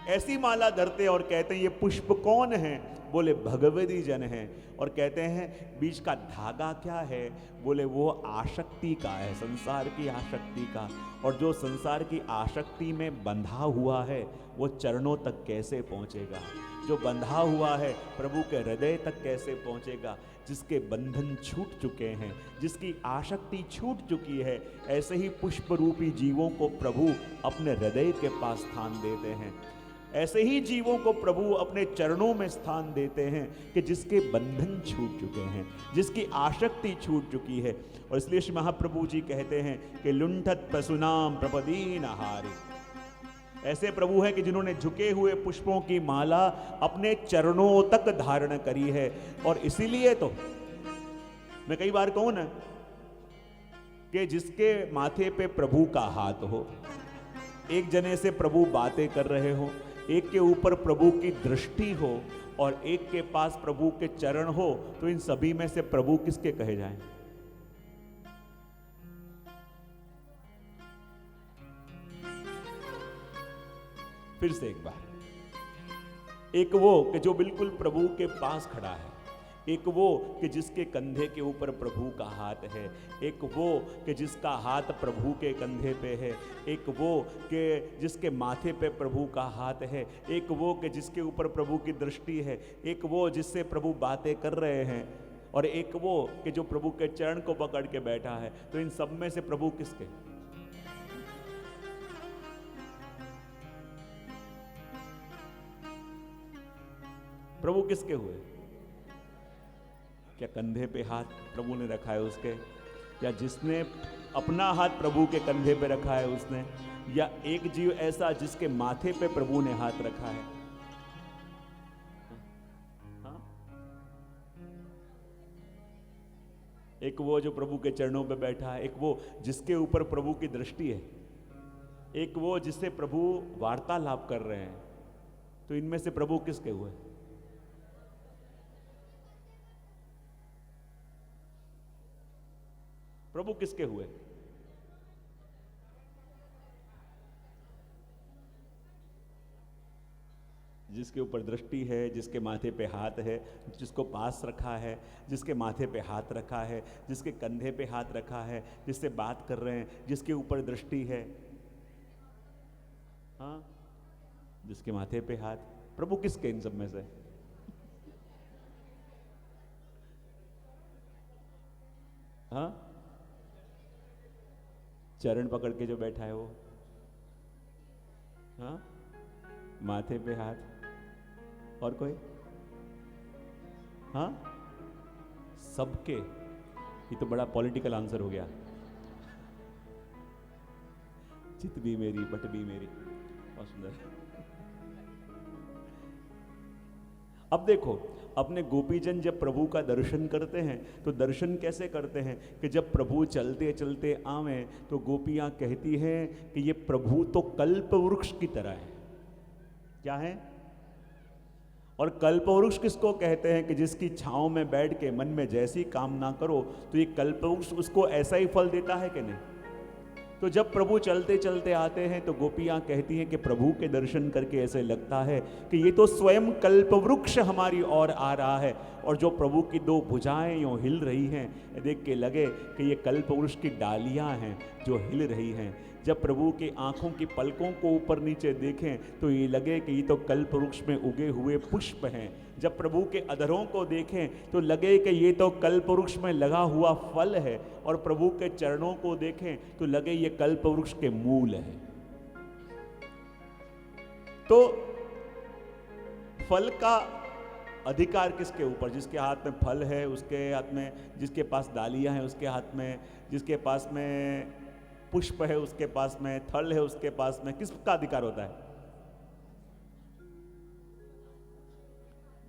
ऐसी माला धरते और कहते हैं ये पुष्प कौन है? बोले भगवती जन हैं। और कहते हैं बीच का धागा क्या है? बोले वो आसक्ति का है, संसार की आसक्ति का। और जो संसार की आसक्ति में बंधा हुआ है वो चरणों तक कैसे पहुंचेगा? जो बंधा हुआ है प्रभु के हृदय तक कैसे पहुंचेगा? जिसके बंधन छूट चुके हैं, जिसकी आसक्ति छूट चुकी है, ऐसे ही पुष्प रूपी जीवों को प्रभु अपने हृदय के पास स्थान देते हैं। ऐसे ही जीवों को प्रभु अपने चरणों में स्थान देते हैं कि जिसके बंधन छूट चुके हैं, जिसकी आसक्ति छूट चुकी है। और इसलिए श्री महाप्रभु जी कहते हैं कि लुंठत प्रसूनाम प्रपदीन हारी, ऐसे प्रभु हैं कि जिन्होंने झुके हुए पुष्पों की माला अपने चरणों तक धारण करी है। और इसीलिए तो मैं कई बार कहूं ना कि जिसके माथे पे प्रभु का हाथ हो, एक जने से प्रभु बातें कर रहे हो, एक के ऊपर प्रभु की दृष्टि हो और एक के पास प्रभु के चरण हो, तो इन सभी में से प्रभु किसके कहे जाएं? फिर से एक बार, एक वो कि जो बिल्कुल प्रभु के पास खड़ा है, एक वो कि जिसके कंधे के ऊपर प्रभु का हाथ है, एक वो कि जिसका हाथ प्रभु के कंधे पे है, एक वो कि जिसके माथे पे प्रभु का हाथ है, एक वो कि जिसके ऊपर प्रभु की दृष्टि है, एक वो जिससे प्रभु बातें कर रहे हैं, और एक वो कि जो प्रभु के चरण को पकड़ के बैठा है। तो इन सब में से प्रभु किसके? प्रभु किसके हुए? क्या कंधे पे हाथ प्रभु ने रखा है उसके, या जिसने अपना हाथ प्रभु के कंधे पे रखा है उसने, या एक जीव ऐसा जिसके माथे पे प्रभु ने हाथ रखा है? हाँ? एक वो जो प्रभु के चरणों पे बैठा है, एक वो जिसके ऊपर प्रभु की दृष्टि है, एक वो जिससे प्रभु वार्तालाप कर रहे हैं। तो इनमें से प्रभु किसके हुए? प्रभु किसके हुए? जिसके ऊपर दृष्टि है, जिसके माथे पे हाथ है, जिसको पास रखा है, जिसके माथे पे हाथ रखा है, जिसके कंधे पे हाथ रखा है, जिससे बात कर रहे हैं, जिसके ऊपर दृष्टि है, हाँ, जिसके माथे पे हाथ। प्रभु किसके इन सब में से? हाँ, चरण पकड़ के जो बैठा है वो, हाँ, माथे पे हाथ। और कोई? हाँ, सबके। ये तो बड़ा पॉलिटिकल आंसर हो गया। चित भी मेरी बट भी मेरी। बहुत सुंदर। अब देखो, अपने गोपीजन जब प्रभु का दर्शन करते हैं तो दर्शन कैसे करते हैं कि जब प्रभु चलते चलते आवे तो गोपियां कहती हैं कि ये प्रभु तो कल्प वृक्ष की तरह है। क्या है? और कल्प वृक्ष किसको कहते हैं कि जिसकी छांव में बैठ के मन में जैसी कामना करो तो ये कल्प वृक्ष उसको ऐसा ही फल देता है कि नहीं? तो जब प्रभु चलते चलते आते हैं तो गोपियां कहती हैं कि प्रभु के दर्शन करके ऐसे लगता है कि ये तो स्वयं कल्प वृक्ष हमारी ओर आ रहा है, और जो प्रभु की दो भुजाएं यूं हिल रही हैं देख के लगे कि ये कल्प वृक्ष की डालियां हैं जो हिल रही हैं। जब प्रभु की आंखों की पलकों को ऊपर नीचे देखें तो ये लगे कि ये तो कल्प वृक्ष में उगे हुए पुष्प हैं। जब प्रभु के अधरों को देखें तो लगे कि ये तो कल्प वृक्ष में लगा हुआ फल है, और प्रभु के चरणों को देखें तो लगे ये कल्प वृक्ष के मूल है। तो फल का अधिकार किसके ऊपर? जिसके हाथ में फल है उसके हाथ में, जिसके पास डालियां हैं उसके हाथ में, जिसके पास में पुष्प है उसके पास में, थल है उसके पास में, किसका अधिकार होता है?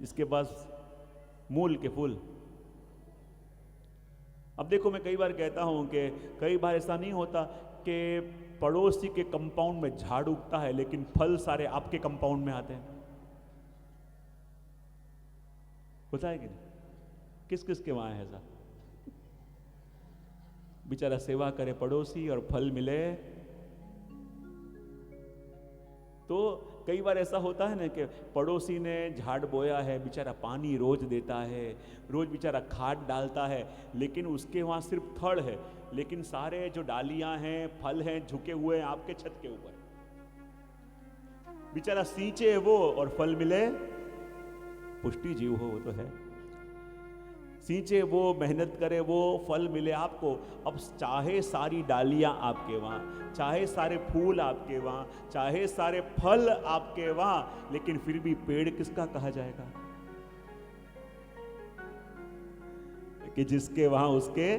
जिसके पास मूल के फूल। अब देखो, मैं कई बार कहता हूं कि कई बार ऐसा नहीं होता कि पड़ोसी के कंपाउंड में झाड़ उगता है लेकिन फल सारे आपके कंपाउंड में आते हैं। होता है कि नहीं? किस किस के वहां है ऐसा? बेचारा सेवा करे पड़ोसी और फल मिले। तो कई बार ऐसा होता है ना कि पड़ोसी ने झाड़ बोया है, बेचारा पानी रोज देता है, रोज बेचारा खाद डालता है, लेकिन उसके वहां सिर्फ थड़ है, लेकिन सारे जो डालियां हैं फल हैं झुके हुए हैं आपके छत के ऊपर। बेचारा सींचे वो और फल मिले, पुष्टि जीव हो वो तो है, सींचे वो, मेहनत करे वो, फल मिले आपको। अब चाहे सारी डालियां आपके वहां, चाहे सारे फूल आपके वहां, चाहे सारे फल आपके वहां, लेकिन फिर भी पेड़ किसका कहा जाएगा? कि जिसके वहां उसके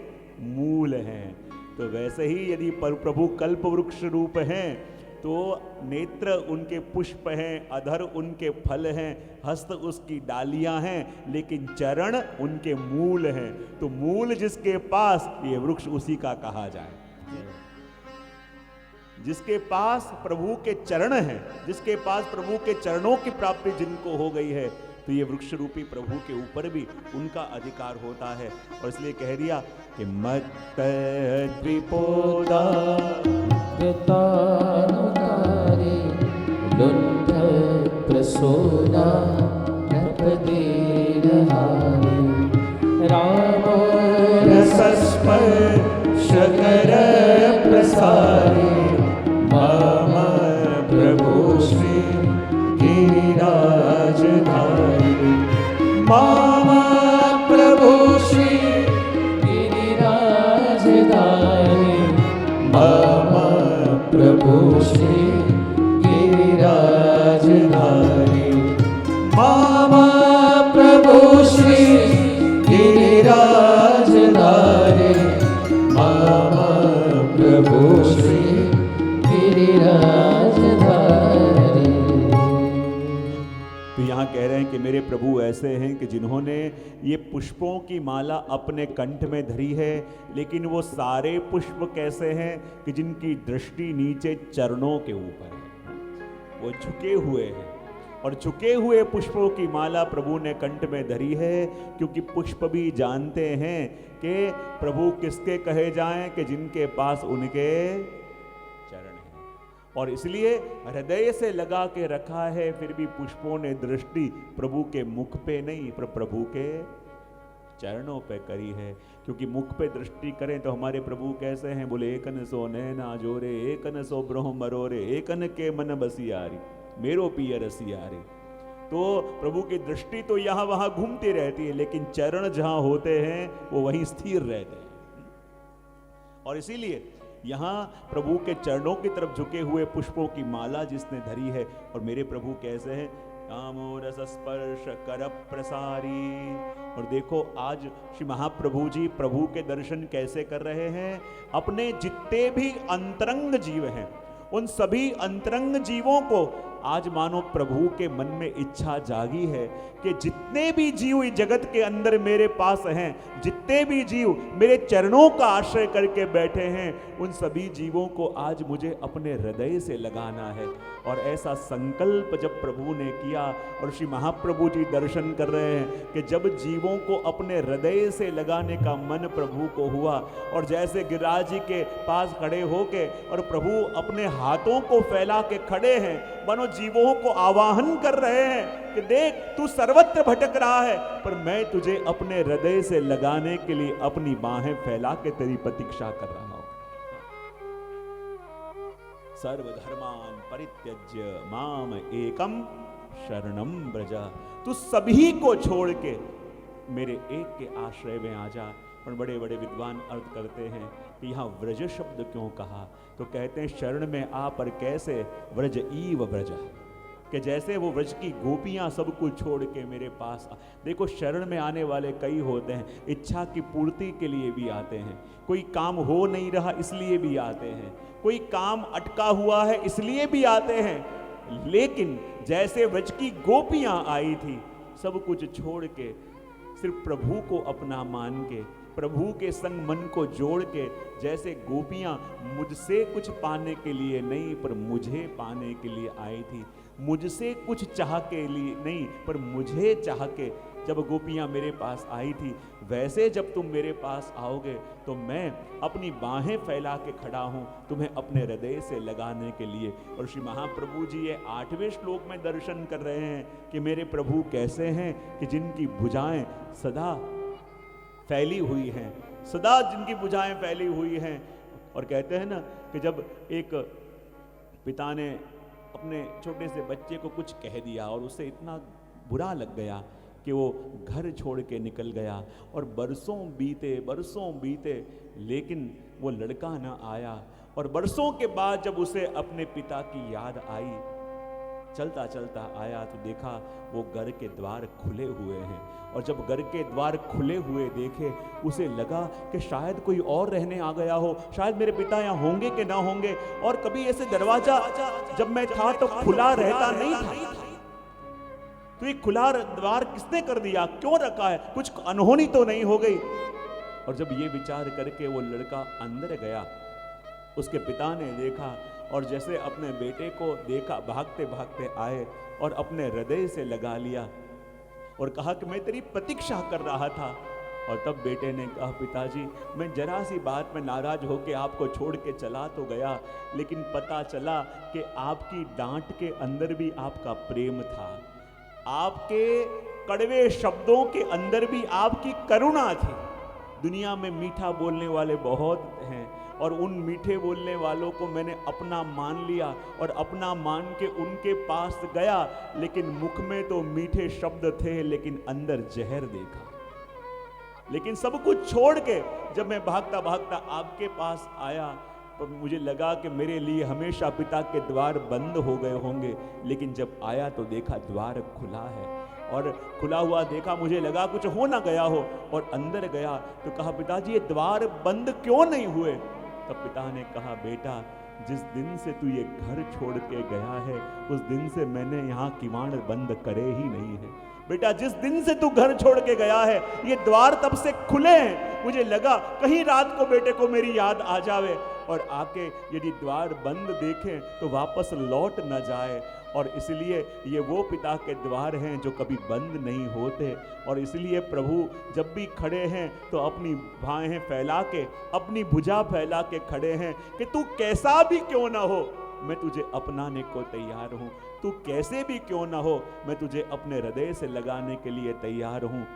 मूल हैं। तो वैसे ही यदि प्रभु कल्प वृक्ष रूप हैं तो नेत्र उनके पुष्प हैं, अधर उनके फल हैं, हस्त उसकी डालियां हैं, लेकिन चरण उनके मूल हैं। तो मूल जिसके पास, ये वृक्ष उसी का कहा जाए। जिसके पास प्रभु के चरण हैं, जिसके पास प्रभु के चरणों की प्राप्ति जिनको हो गई है, तो ये वृक्ष रूपी प्रभु के ऊपर भी उनका अधिकार होता है। और इसलिए कह दिया कि मत द्विपोदा कृतानुकारी लुंठ प्रसूना नृपतिरहारी रामो रसस्पर्श कर प्रसारी मम प्रभु श्री गिरिराजधारी। मम प्रभु श्री गिरिराजधारी मम प्रभु श्री गिरिराजधारी। मम प्रभु श्री गिरिराजधारी। मम प्रभु श्री गिरिराजधारी। तो यहाँ कह रहे हैं कि मेरे प्रभु ऐसे हैं कि जिन्होंने ये पुष्पों की माला अपने कंठ में धरी है, लेकिन वो सारे पुष्प कैसे हैं कि जिनकी दृष्टि नीचे चरणों के ऊपर है, वो झुके हुए हैं। और झुके हुए पुष्पों की माला प्रभु ने कंठ में धरी है, क्योंकि पुष्प भी जानते हैं कि प्रभु किसके कहे जाएं कि जिनके पास उनके चरण हैं। और इसलिए हृदय से लगा के रखा है, फिर भी पुष्पों ने दृष्टि प्रभु के मुख पे नहीं पर प्रभु के चरणों पे करी है। क्योंकि मुख पे दृष्टि करें तो हमारे प्रभु कैसे हैं? बोले एकन सो नैना जोरे, एकन सो ब्रह्म मरोरे, एकन के मन बसियारी, मेरो पिय रसियारी। तो प्रभु की दृष्टि तो यहाँ वहां घूमती रहती है, लेकिन चरण जहां होते हैं वो वहीं स्थिर रहते हैं। और इसीलिए यहाँ प्रभु के चरणों की तरफ झुके हुए पुष्पों की माला जिसने धरी है। और मेरे प्रभु कैसे हैं? रामो रस स्पर्श कर प्रसारी। और देखो आज श्री महाप्रभु जी प्रभु के दर्शन कैसे कर रहे हैं? अपने जितने भी अंतरंग जीव हैं उन सभी अंतरंग जीवों को आज मानो प्रभु के मन में इच्छा जागी है कि जितने भी जीव इस जगत के अंदर मेरे पास हैं, जितने भी जीव मेरे चरणों का आश्रय करके बैठे हैं, उन सभी जीवों को आज मुझे अपने हृदय से लगाना है। और ऐसा संकल्प जब प्रभु ने किया, और श्री महाप्रभु जी दर्शन कर रहे हैं कि जब जीवों को अपने हृदय से लगाने का मन प्रभु को हुआ, और जैसे गिरिराज जी के पास खड़े होके और प्रभु अपने हाथों को फैला के खड़े हैं, मानो जीवों को आवाहन कर रहे हैं कि देख तू सर्वत्र भटक रहा है, पर मैं तुझे अपने हृदय से लगाने के लिए अपनी बाहें फैला के तेरी प्रतीक्षा कर रहा हूं। सर्वधर्मान परित्यज्य माम एकम शरणम व्रज, तू सभी को छोड़ के मेरे एक के आश्रय में आ जा। और बड़े बड़े विद्वान अर्थ करते हैं कि यहाँ व्रज शब्द क्यों कहा, तो कहते हैं शरण में आ पर कैसे व्रज ईव व्रज, कि जैसे वो व्रज की गोपियां सब कुछ छोड़ के मेरे पास देखो शरण में आने वाले कई होते हैं, इच्छा की पूर्ति के लिए भी आते हैं, कोई काम हो नहीं रहा इसलिए भी आते हैं, कोई काम अटका हुआ है इसलिए भी आते हैं। लेकिन जैसे व्रज की गोपियां आई थी, सब कुछ छोड़ के सिर्फ प्रभु को अपना मान के, प्रभु के संग मन को जोड़ के, जैसे गोपियां मुझसे कुछ पाने के लिए नहीं पर मुझे पाने के लिए आई थी, मुझसे कुछ चाह के लिए नहीं पर मुझे चाह के जब गोपियां मेरे पास आई थी, वैसे जब तुम मेरे पास आओगे तो मैं अपनी बाहें फैला के खड़ा हूं तुम्हें अपने हृदय से लगाने के लिए। और श्री महाप्रभु जी ये 8वें श्लोक में दर्शन कर रहे हैं कि मेरे प्रभु कैसे हैं कि जिनकी भुजाएं सदा फैली हुई हैं, सदा जिनकी भुजाएं फैली हुई हैं। और कहते हैं ना कि जब एक पिता ने अपने छोटे से बच्चे को कुछ कह दिया और उसे इतना बुरा लग गया कि वो घर छोड़ के निकल गया, और बरसों बीते लेकिन वो लड़का न आया, और बरसों के बाद जब उसे अपने पिता की याद आई, चलता चलता आया तो देखा वो घर के द्वार खुले हुए हैं, और जब घर के द्वार खुले हुए देखे उसे लगा कि शायद कोई और रहने आ गया हो, शायद मेरे पिता यहाँ होंगे कि ना होंगे। और कभी ऐसे दरवाजा जब मैं था तो खुला रहता नहीं था, तो ये खुला द्वार किसने कर दिया, क्यों रखा है, कुछ अनहोनी तो नहीं हो गई। और जब ये विचार करके वो लड़का अंदर गया, उसके पिता ने देखा और जैसे अपने बेटे को देखा, भागते भागते आए और अपने हृदय से लगा लिया और कहा कि मैं तेरी प्रतीक्षा कर रहा था। और तब बेटे ने कहा, पिताजी मैं जरा सी बात में नाराज होकर आपको छोड़ के चला तो गया, लेकिन पता चला कि आपकी डांट के अंदर भी आपका प्रेम था, आपके कड़वे शब्दों के अंदर भी आपकी करुणा थी। दुनिया में मीठा बोलने वाले बहुत हैं, और उन मीठे बोलने वालों को मैंने अपना मान लिया और अपना मान के उनके पास गया, लेकिन मुख में तो मीठे शब्द थे लेकिन अंदर जहर देखा। लेकिन सब कुछ छोड़ के जब मैं भागता भागता आपके पास आया तो मुझे लगा कि मेरे लिए हमेशा पिता के द्वार बंद हो गए होंगे, लेकिन जब आया तो देखा द्वार खुला है, और खुला हुआ देखा, मुझे लगा कुछ हो ना गया हो, और अंदर गया तो कहा, पिताजी ये द्वार बंद क्यों नहीं हुए। तब पिता ने कहा, बेटा जिस दिन से तू ये घर छोड़ के गया है उस दिन से मैंने यहाँ किवाड़ बंद करे ही नहीं है। बेटा जिस दिन से तू घर छोड़ के गया है ये द्वार तब से खुले हैं, मुझे लगा कहीं रात को बेटे को मेरी याद आ जावे और आके यदि द्वार बंद देखें तो वापस लौट न जाए, और इसलिए ये वो पिता के द्वार हैं जो कभी बंद नहीं होते। और इसलिए प्रभु जब भी खड़े हैं तो अपनी बाहें फैला के, अपनी भुजा फैला के खड़े हैं कि तू कैसा भी क्यों ना हो मैं तुझे अपनाने को तैयार हूँ, तू कैसे भी क्यों ना हो मैं तुझे अपने हृदय से लगाने के लिए तैयार हूँ,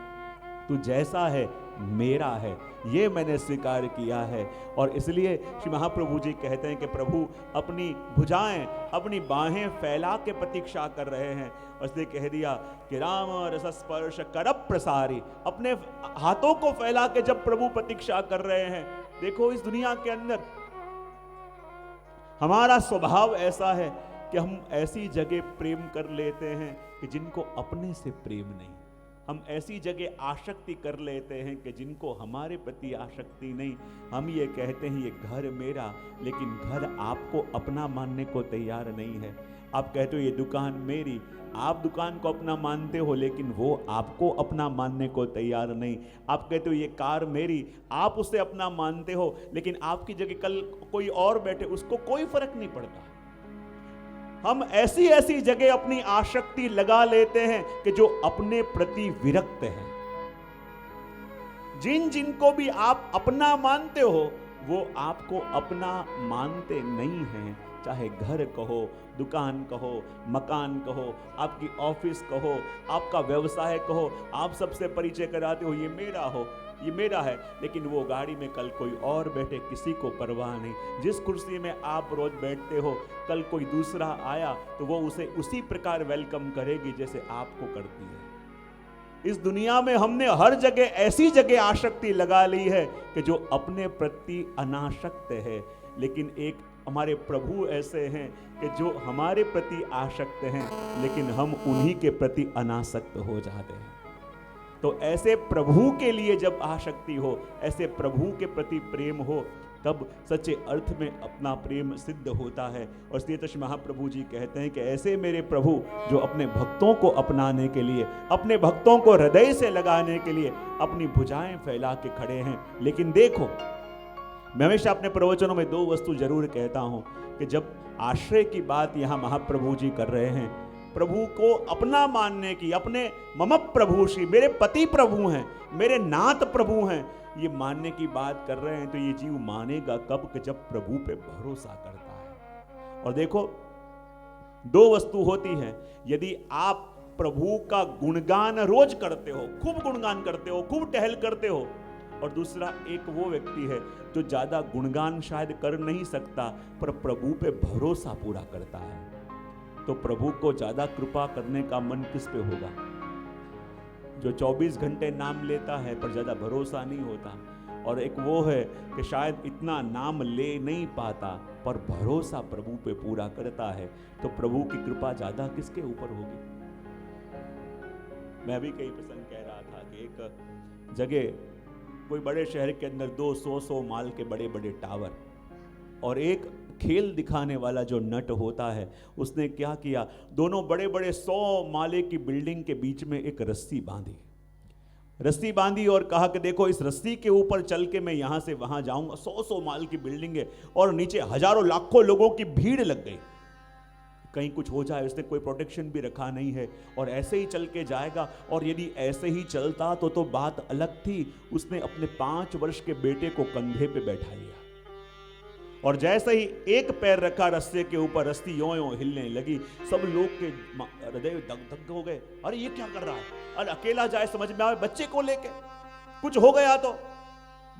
तू जैसा है मेरा है, ये मैंने स्वीकार किया है। और इसलिए श्री महाप्रभु जी कहते हैं कि प्रभु अपनी भुजाएं, अपनी बाहें फैला के प्रतीक्षा कर रहे हैं, और इसलिए कह दिया कि राम रस स्पर्श कर प्रसारी, अपने हाथों को फैला के जब प्रभु प्रतीक्षा कर रहे हैं। देखो इस दुनिया के अंदर हमारा स्वभाव ऐसा है कि हम ऐसी जगह प्रेम कर लेते हैं कि जिनको अपने से प्रेम नहीं, हम ऐसी जगह आसक्ति कर लेते हैं कि जिनको हमारे प्रति आसक्ति नहीं। हम ये कहते हैं ये घर मेरा, लेकिन घर आपको अपना मानने को तैयार नहीं है। आप कहते हो ये दुकान मेरी, आप दुकान को अपना मानते हो, लेकिन वो आपको अपना मानने को तैयार नहीं। आप कहते हो ये कार मेरी, आप उसे अपना मानते हो, लेकिन आपकी जगह कल कोई और बैठे, उसको कोई फर्क नहीं पड़ता। हम ऐसी ऐसी जगह अपनी आसक्ति लगा लेते हैं कि जो अपने प्रति विरक्त हैं। जिन जिनको भी आप अपना मानते हो वो आपको अपना मानते नहीं हैं। चाहे घर कहो, दुकान कहो, मकान कहो, आपकी ऑफिस कहो, आपका व्यवसाय कहो, आप सबसे परिचय कराते हो ये मेरा हो, ये मेरा है, लेकिन वो गाड़ी में कल कोई और बैठे, किसी को परवाह नहीं। जिस कुर्सी में आप रोज बैठते हो, कल कोई दूसरा आया तो वो उसे उसी प्रकार वेलकम करेगी जैसे आपको करती है। इस दुनिया में हमने हर जगह ऐसी जगह आसक्ति लगा ली है कि जो अपने प्रति अनासक्त है, लेकिन एक हमारे प्रभु ऐसे हैं कि जो हमारे प्रति आसक्त हैं, लेकिन हम उन्हीं के प्रति अनासक्त हो जाते हैं। तो ऐसे प्रभु के लिए जब आसक्ति हो, ऐसे प्रभु के प्रति प्रेम हो, तब सच्चे अर्थ में अपना प्रेम सिद्ध होता है। और इसलिए तो महाप्रभु जी कहते हैं कि ऐसे मेरे प्रभु जो अपने भक्तों को अपनाने के लिए, अपने भक्तों को हृदय से लगाने के लिए अपनी भुजाएं फैला के खड़े हैं। लेकिन देखो, मैं हमेशा अपने प्रवचनों में दो वस्तु जरूर कहता हूं कि जब आश्रय की बात यहां महाप्रभु जी कर रहे हैं, प्रभु को अपना मानने की, अपने मम प्रभु श्री, मेरे पति प्रभु हैं, मेरे नाथ प्रभु हैं, ये मानने की बात कर रहे हैं, तो ये जीव मानेगा कब कि जब प्रभु पे भरोसा करता है। और देखो, दो वस्तु होती है। यदि आप प्रभु का गुणगान रोज करते हो, खूब गुणगान करते हो, खूब टहल करते हो, और दूसरा एक वो व्यक्ति है जो ज्यादा गुणगान शायद कर नहीं सकता पर प्रभु पे भरोसा पूरा करता है, तो प्रभु को ज्यादा कृपा करने का मन किस पे होगा? जो 24 घंटे नाम लेता है पर ज्यादा भरोसा नहीं होता, और एक वो है कि शायद इतना नाम ले नहीं पाता पर भरोसा प्रभु पे पूरा करता है, तो प्रभु की कृपा ज्यादा किसके ऊपर होगी? मैं भी कई प्रसंग कह रहा था कि एक जगह कोई बड़े शहर के अंदर 200 माल के बड़े बड़े टावर, और एक खेल दिखाने वाला जो नट होता है, उसने क्या किया, दोनों बड़े बड़े 100 माले की बिल्डिंग के बीच में एक रस्सी बांधी और कहा कि देखो, इस रस्सी के ऊपर चल के मैं यहां से वहां जाऊंगा। 100 माल की बिल्डिंग है और नीचे हजारों लाखों लोगों की भीड़ लग गई, कहीं कुछ हो जाए। उसने कोई प्रोटेक्शन भी रखा नहीं है और ऐसे ही चल के जाएगा। और यदि ऐसे ही चलता तो बात अलग थी। उसने अपने 5 वर्ष के बेटे को कंधे पे बैठा लिया और जैसे ही एक पैर रखा रस्से के ऊपर, रस्सी यों यों हिलने लगी। सब लोग के हृदय दग हो गए, अरे ये क्या कर रहा है? अरे अकेला जाए समझ में आवे, बच्चे को लेके कुछ हो गया तो।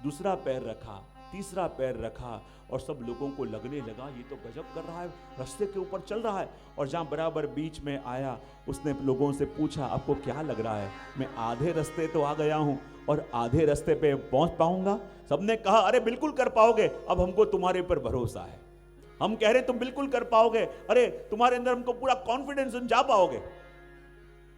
दूसरा पैर रखा, तीसरा पैर रखा, और सब लोगों को लगने लगा ये तो गजब कर रहा है, रास्ते के ऊपर चल रहा है। और जहां बराबर बीच में आया, उसने लोगों से पूछा, आपको क्या लग रहा है, मैं आधे रास्ते तो आ गया हूं और आधे रास्ते पे पहुंच पाऊंगा? सबने कहा, अरे बिल्कुल कर पाओगे, अब हमको तुम्हारे पर भरोसा है, हम कह रहे तुम बिल्कुल कर पाओगे, अरे तुम्हारे अंदर हमको पूरा कॉन्फिडेंस, तुम जा पाओगे।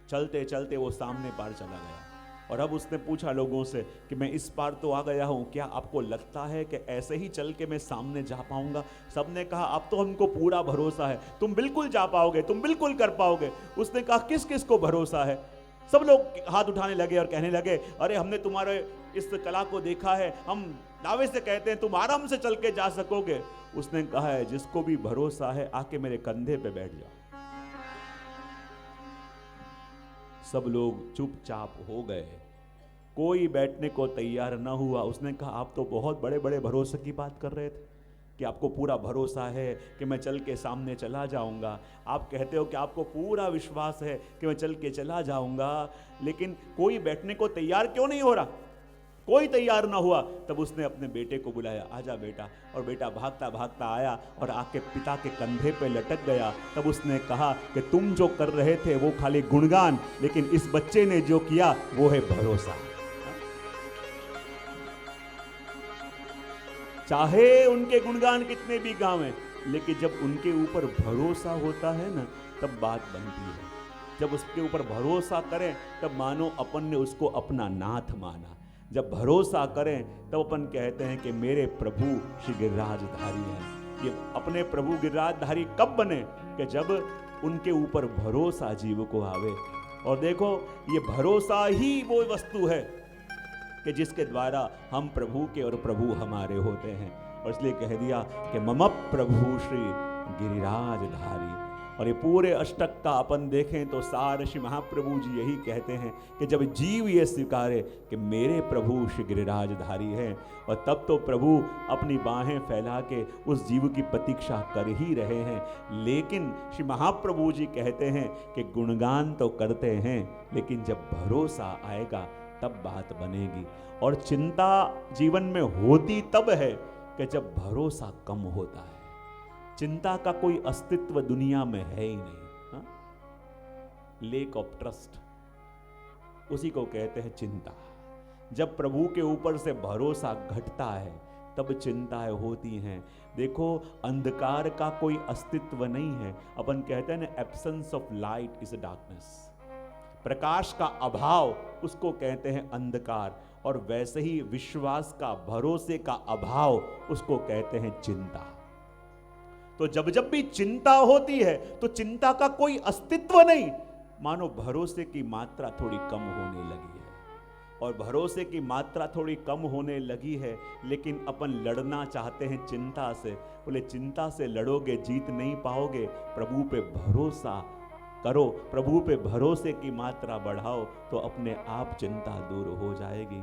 चलते चलते वो सामने पार चला गया। और अब उसने पूछा लोगों से कि मैं इस पार तो आ गया हूं, क्या आपको लगता है कि ऐसे ही चल के मैं सामने जा पाऊंगा? सबने कहा, अब तो हमको पूरा भरोसा है, तुम बिल्कुल जा पाओगे, तुम बिल्कुल कर पाओगे। उसने कहा, किस किस को भरोसा है? सब लोग हाथ उठाने लगे और कहने लगे, अरे हमने तुम्हारे इस कला को देखा है, हम दावे से कहते हैं तुम आराम से चल के जा सकोगे। उसने कहा है, जिसको भी भरोसा है आके मेरे कंधे पे बैठ जाओ। सब लोग चुपचाप हो गए, कोई बैठने को तैयार न हुआ। उसने कहा, आप तो बहुत बड़े बड़े भरोसे की बात कर रहे थे कि आपको पूरा भरोसा है कि मैं चल के सामने चला जाऊंगा। आप कहते हो कि आपको पूरा विश्वास है कि मैं चल के चला जाऊंगा, लेकिन कोई बैठने को तैयार क्यों नहीं हो रहा? कोई तैयार ना हुआ। तब उसने अपने बेटे को बुलाया, आजा बेटा। और बेटा भागता भागता आया और आके पिता के कंधे पे लटक गया। तब उसने कहा कि तुम जो कर रहे थे वो खाली गुणगान, लेकिन इस बच्चे ने जो किया वो है भरोसा। चाहे उनके गुणगान कितने भी गावें, लेकिन जब उनके ऊपर भरोसा होता है ना, तब बात बनती है। जब उसके ऊपर भरोसा करें तब मानो अपन ने उसको अपना नाथ माना। जब भरोसा करें तब अपन कहते हैं कि मेरे प्रभु श्री गिरिराजधारी हैं। ये अपने प्रभु गिरिराजधारी कब बने? कि जब उनके ऊपर भरोसा जीव को आवे। और देखो, ये भरोसा ही वो वस्तु है कि जिसके द्वारा हम प्रभु के और प्रभु हमारे होते हैं। और इसलिए कह दिया कि मम प्रभु श्री गिरिराजधारी। और ये पूरे अष्टक का अपन देखें तो सार श्री महाप्रभु जी यही कहते हैं कि जब जीव ये स्वीकारे कि मेरे प्रभु श्री गिरिराजधारी हैं, और तब तो प्रभु अपनी बाहें फैला के उस जीव की प्रतीक्षा कर ही रहे हैं। लेकिन श्री महाप्रभु जी कहते हैं कि गुणगान तो करते हैं, लेकिन जब भरोसा आएगा तब बात बनेगी। और चिंता जीवन में होती तब है कि जब भरोसा कम होता है। चिंता का कोई अस्तित्व दुनिया में है ही नहीं। लेक ऑफ ट्रस्ट, उसी को कहते हैं चिंता। जब प्रभु के ऊपर से भरोसा घटता है तब चिंताएं होती हैं। देखो, अंधकार का कोई अस्तित्व नहीं है। अपन कहते हैं ना, absence of light is darkness. प्रकाश का अभाव उसको कहते हैं अंधकार। और वैसे ही विश्वास का, भरोसे का अभाव उसको कहते हैं चिंता। तो जब जब भी चिंता होती है तो चिंता का कोई अस्तित्व नहीं, मानो भरोसे की मात्रा थोड़ी कम होने लगी है। और भरोसे की मात्रा थोड़ी कम होने लगी है, लेकिन अपन लड़ना चाहते हैं चिंता से। बोले चिंता से लड़ोगे जीत नहीं पाओगे, प्रभु पे भरोसा करो, प्रभु पे भरोसे की मात्रा बढ़ाओ तो अपने आप चिंता दूर हो जाएगी।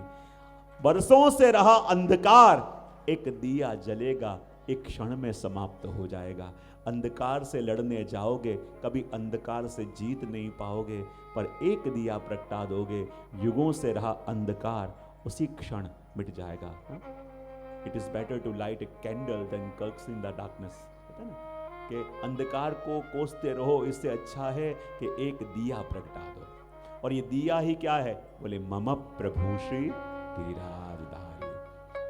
बरसों से रहा अंधकार एक दिया जलेगा, एक क्षण में समाप्त हो जाएगा। अंधकार से लड़ने जाओगे, कभी अंधकार से जीत नहीं पाओगे, पर एक दिया प्रगटा दोगे, युगों से रहा अंधकार उसी क्षण मिट जाएगा। It is better to light a candle than curse in the darkness. कि अंधकार को कोसते रहो, इससे अच्छा है कि एक दिया प्रगटा दो। और ये दिया ही क्या है? बोले मम प्रभु श्री गिरिराजधारी।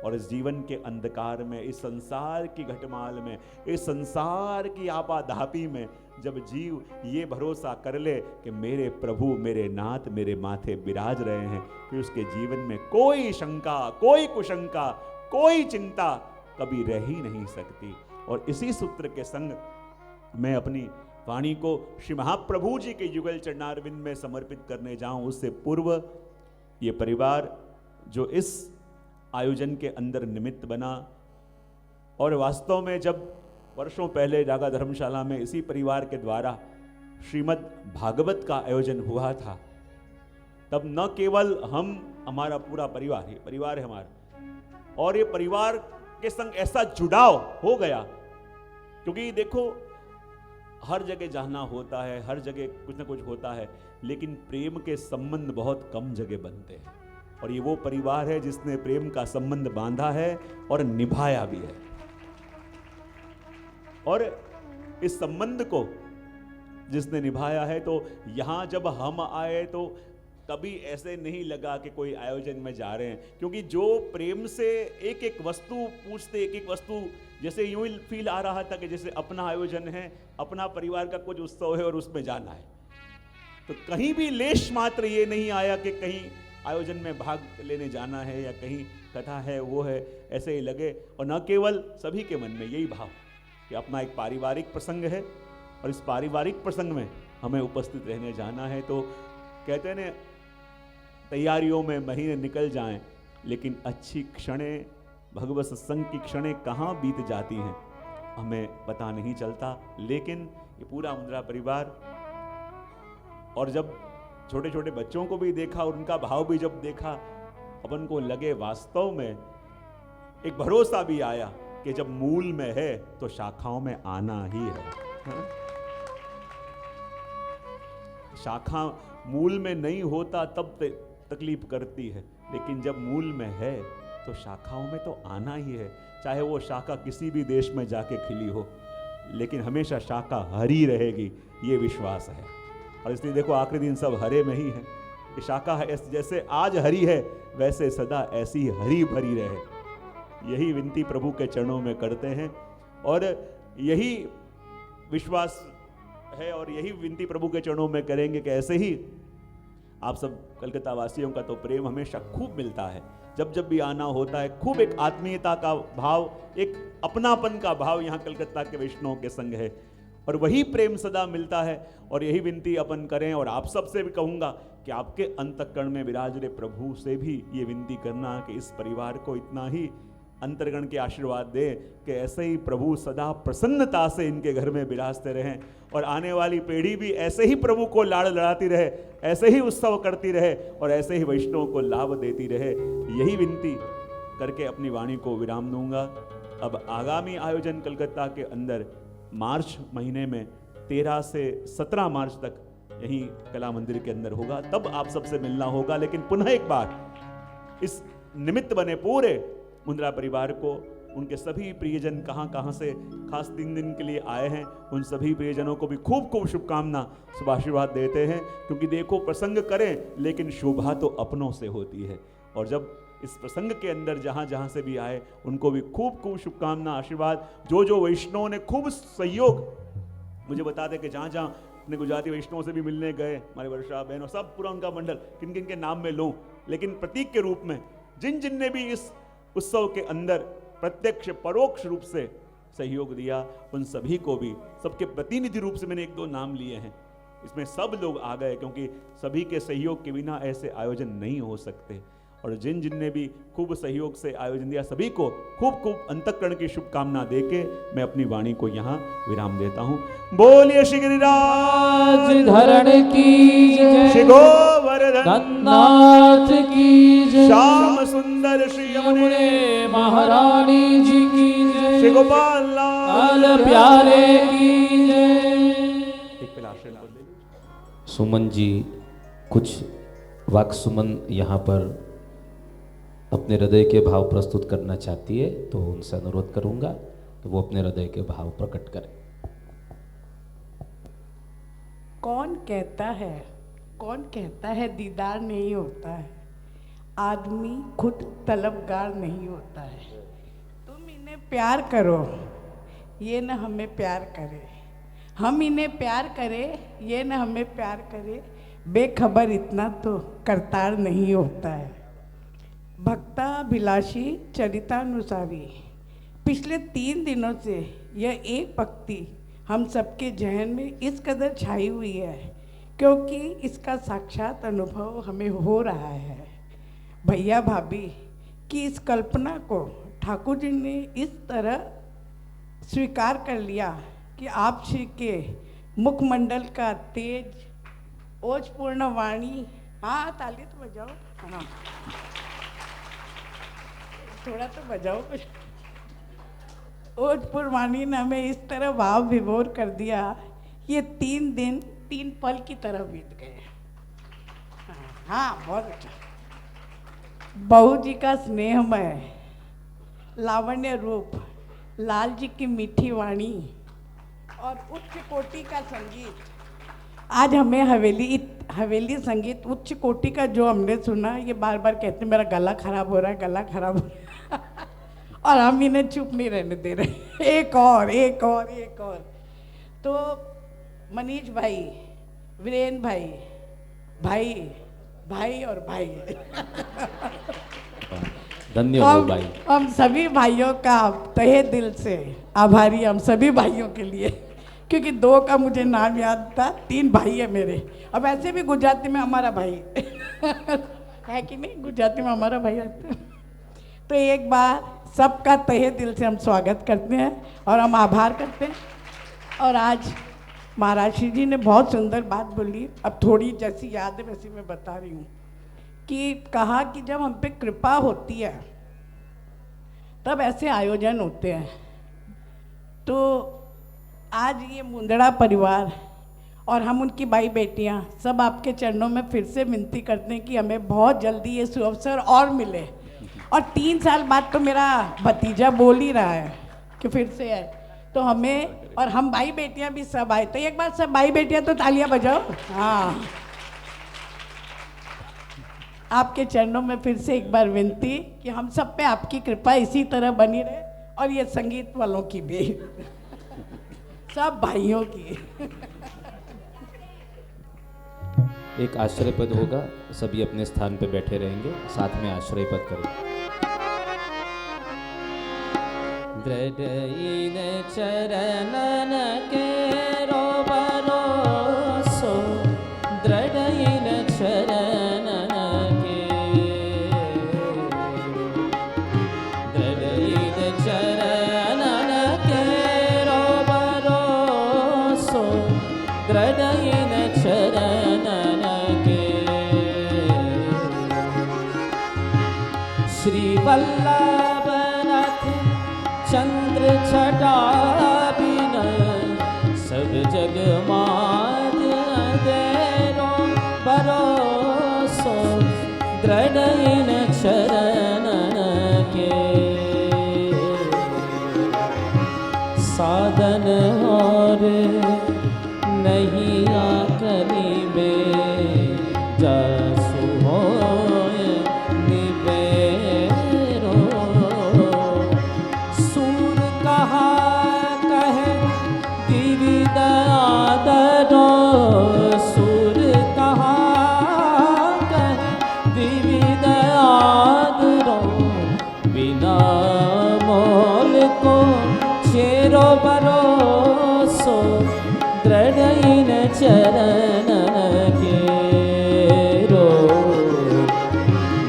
और इस जीवन के अंधकार में, इस संसार की घटमाल में, इस संसार की आपाधापी में जब जीव ये भरोसा कर ले कि मेरे प्रभु, मेरे नाथ मेरे माथे विराज रहे हैं, फिर उसके जीवन में कोई शंका, कोई कुशंका, कोई चिंता कभी रह ही नहीं सकती। और इसी सूत्र के संग मैं अपनी वाणी को श्री महाप्रभु जी के युगल चरणारविंद में समर्पित करने जाऊं, उससे पूर्व ये परिवार जो इस आयोजन के अंदर निमित्त बना, और वास्तव में जब वर्षों पहले जागा धर्मशाला में इसी परिवार के द्वारा श्रीमद् भागवत का आयोजन हुआ था, तब न केवल हमारा पूरा परिवार, ये परिवार है हमारा, और ये परिवार के संग ऐसा जुड़ाव हो गया, क्योंकि देखो हर जगह जाना होता है, हर जगह कुछ ना कुछ होता है, लेकिन प्रेम के संबंध बहुत कम जगह बनते हैं। और ये वो परिवार है जिसने प्रेम का संबंध बांधा है और निभाया भी है। और इस संबंध को जिसने निभाया है, तो यहां जब हम आए तो कभी ऐसे नहीं लगा कि कोई आयोजन में जा रहे हैं, क्योंकि जो प्रेम से एक एक वस्तु पूछते, एक एक वस्तु, जैसे यूं ही फील आ रहा था कि जैसे अपना आयोजन है, अपना परिवार का कुछ उत्सव है और उसमें जाना है। तो कहीं भी लेश मात्र ये नहीं आया कि कहीं आयोजन में भाग लेने जाना है या कहीं कथा है वो है, ऐसे ही लगे। और न केवल सभी के मन में यही भाव कि अपना एक पारिवारिक प्रसंग है और इस पारिवारिक प्रसंग में हमें उपस्थित रहने जाना है। तो कहते हैं तैयारियों में महीने निकल जाएं, लेकिन अच्छी क्षणें, भगवत सत्संग की क्षणें कहाँ बीत जाती हैं हमें पता नहीं चलता। लेकिन ये पूरा मुंद्रा परिवार, और जब छोटे छोटे बच्चों को भी देखा और उनका भाव भी जब देखा, अपन को लगे वास्तव में एक भरोसा भी आया कि जब मूल में है तो शाखाओं में आना ही है। शाखा मूल में नहीं होता तब तकलीफ करती है, लेकिन जब मूल में है तो शाखाओं में तो आना ही है। चाहे वो शाखा किसी भी देश में जाके खिली हो, लेकिन हमेशा शाखा हरी रहेगी, ये विश्वास है। और इसलिए देखो आखिरी दिन सब हरे में ही है कि शाखा है जैसे आज हरी है वैसे सदा ऐसी हरी भरी रहे। यही विनती प्रभु के चरणों में करते हैं और यही विश्वास है और यही विनती प्रभु के चरणों में करेंगे कि ऐसे ही आप सब कलकत्ता वासियों का तो प्रेम हमेशा खूब मिलता है। जब जब भी आना होता है खूब एक आत्मीयता का भाव, एक अपनापन का भाव यहाँ कलकत्ता के वैष्णवों के संग है और वही प्रेम सदा मिलता है। और यही विनती अपन करें और आप सबसे भी कहूँगा कि आपके अंतःकरण में विराज रहे प्रभु से भी ये विनती करना कि इस परिवार को इतना ही अंतर्गण के आशीर्वाद दे कि ऐसे ही प्रभु सदा प्रसन्नता से इनके घर में विराजते रहें और आने वाली पीढ़ी भी ऐसे ही प्रभु को लाड़ लड़ाती रहे, ऐसे ही उत्सव करती रहे और ऐसे ही वैष्णवों को लाभ देती रहे। यही विनती करके अपनी वाणी को विराम दूंगा। अब आगामी आयोजन कलकत्ता के अंदर मार्च महीने में 13 से 17 मार्च तक यही कला मंदिर के अंदर होगा, तब आप सबसे मिलना होगा। लेकिन पुनः एक बार इस निमित्त बने पूरे मुंद्रा परिवार को, उनके सभी प्रियजन कहाँ कहाँ से खास 3 दिन के लिए आए हैं, उन सभी प्रियजनों को भी खूब खूब शुभकामना शुभाशीर्वाद देते हैं। क्योंकि देखो प्रसंग करें लेकिन शोभा तो अपनों से होती है और जब इस प्रसंग के अंदर जहाँ जहाँ से भी आए उनको भी खूब खूब शुभकामना आशीर्वाद। जो जो वैष्णवों ने खूब सहयोग मुझे बता दें कि जहाँ जहाँ अपने गुजराती वैष्णवों से भी मिलने गए, हमारे वर्षा बहन और सब पूरा उनका मंडल, किन किन के नाम में लूँ, लेकिन प्रतीक के रूप में जिन जिन ने भी इस उत्सव के अंदर प्रत्यक्ष परोक्ष रूप से सहयोग दिया उन सभी को भी, सबके प्रतिनिधि रूप से मैंने 1-2 नाम लिए हैं, इसमें सब लोग आ गए क्योंकि सभी के सहयोग के बिना ऐसे आयोजन नहीं हो सकते। और जिन जिन ने भी खूब सहयोग से आयोजन दिया सभी को खूब खूब अंतःकरण की शुभकामना देके मैं अपनी वाणी को यहाँ विराम देता हूँ। बोलिए श्री गिरिराज धरण की जय, श्री गोवर्धन नाथ की जय, श्याम सुंदर श्री यमुने महारानी जी की जय, श्री गोपाल लाल प्यारे की जय। एक पिला आशीर्वाद बोल दे। सुमन जी कुछ वाक सुमन यहाँ पर अपने हृदय के भाव प्रस्तुत करना चाहती है, तो उनसे अनुरोध करूंगा कि वो अपने हृदय के भाव प्रकट करें। कौन कहता है दीदार नहीं होता है, आदमी खुद तलबगार नहीं होता है। तुम इन्हें प्यार करो, ये न हमें प्यार करे, हम इन्हें प्यार करें, ये न हमें प्यार करे। बेखबर इतना तो करतार नहीं होता है। भक्ताभिलाषी चरितानुसारी, पिछले 3 दिनों से यह एक पंक्ति हम सबके जहन में इस कदर छाई हुई है क्योंकि इसका साक्षात अनुभव हमें हो रहा है। भैया भाभी की इस कल्पना को ठाकुर जी ने इस तरह स्वीकार कर लिया कि आप श्री के मुखमंडल का तेज ओजपूर्ण वाणी, हाँ ताली तो बजाओ, हाँ थोड़ा तो बजाओ। ओजपूर्ण वाणी ने हमें इस तरह भाव विभोर कर दिया, ये 3 दिन 3 पल की तरह बीत गए। हाँ बहुत अच्छा। बहू जी का स्नेहमय लावण्य रूप, लाल जी की मीठी वाणी और उच्च कोटि का संगीत। आज हमें हवेली संगीत उच्च कोटि का जो हमने सुना, ये बार बार कहते हैं मेरा गला खराब हो रहा है, गला खराब हो रहा है और हम इन्हें चुप नहीं रहने दे रहे। एक और। तो मनीष भाई, वीरेन भाई, भाई और भाई धन्यवाद भाई। हम सभी भाइयों का तहे दिल से आभारी, हम सभी भाइयों के लिए, क्योंकि 2 का मुझे नाम याद था, 3 भाई है मेरे। अब ऐसे भी गुजराती में हमारा भाई है कि नहीं, गुजराती में हमारा भाई आता है। तो एक बार सबका तहे दिल से हम स्वागत करते हैं और हम आभार करते हैं। और आज महाराज श्री जी ने बहुत सुंदर बात बोली, अब थोड़ी जैसी याद है वैसी मैं बता रही हूँ, कि कहा कि जब हम पे कृपा होती है तब ऐसे आयोजन होते हैं। तो आज ये मुंदड़ा परिवार और हम उनकी भाई बेटियां सब आपके चरणों में फिर से विनती करते हैं कि हमें बहुत जल्दी ये सुअवसर और मिले। और 3 साल बाद तो मेरा भतीजा बोल ही रहा है कि फिर से है, तो हमें और हम भाई बेटियां भी सब आए। तो एक बार सब भाई बेटियां तो तालियां बजाओ। हाँ, आपके चरणों में फिर से एक बार विनती कि हम सब पे आपकी कृपा इसी तरह बनी रहे और ये संगीत वालों की भी सब भाइयों की एक आश्रय पद होगा, सभी अपने स्थान पे बैठे रहेंगे, साथ में आश्रय पद करेंगे। दृढ़ चरणन केरो भरोसो, दृढ़ चरणन के, दृढ़ चरणन केरो भरोसो, दृढ़ चरणन के। श्री वल्लभनाथ चंद्र छटा बिन, सब जग मात अंधेरो भरोसो, दृढ़ चरणन के। साधन और नहीं आकली में, जासु होय निबेरो। सूर कहा कहे विविध आदरो, सूर कहा कहे विविध आदरो। बिना मोल को चेरो भरोसो, दृढ़ चरणन केरो,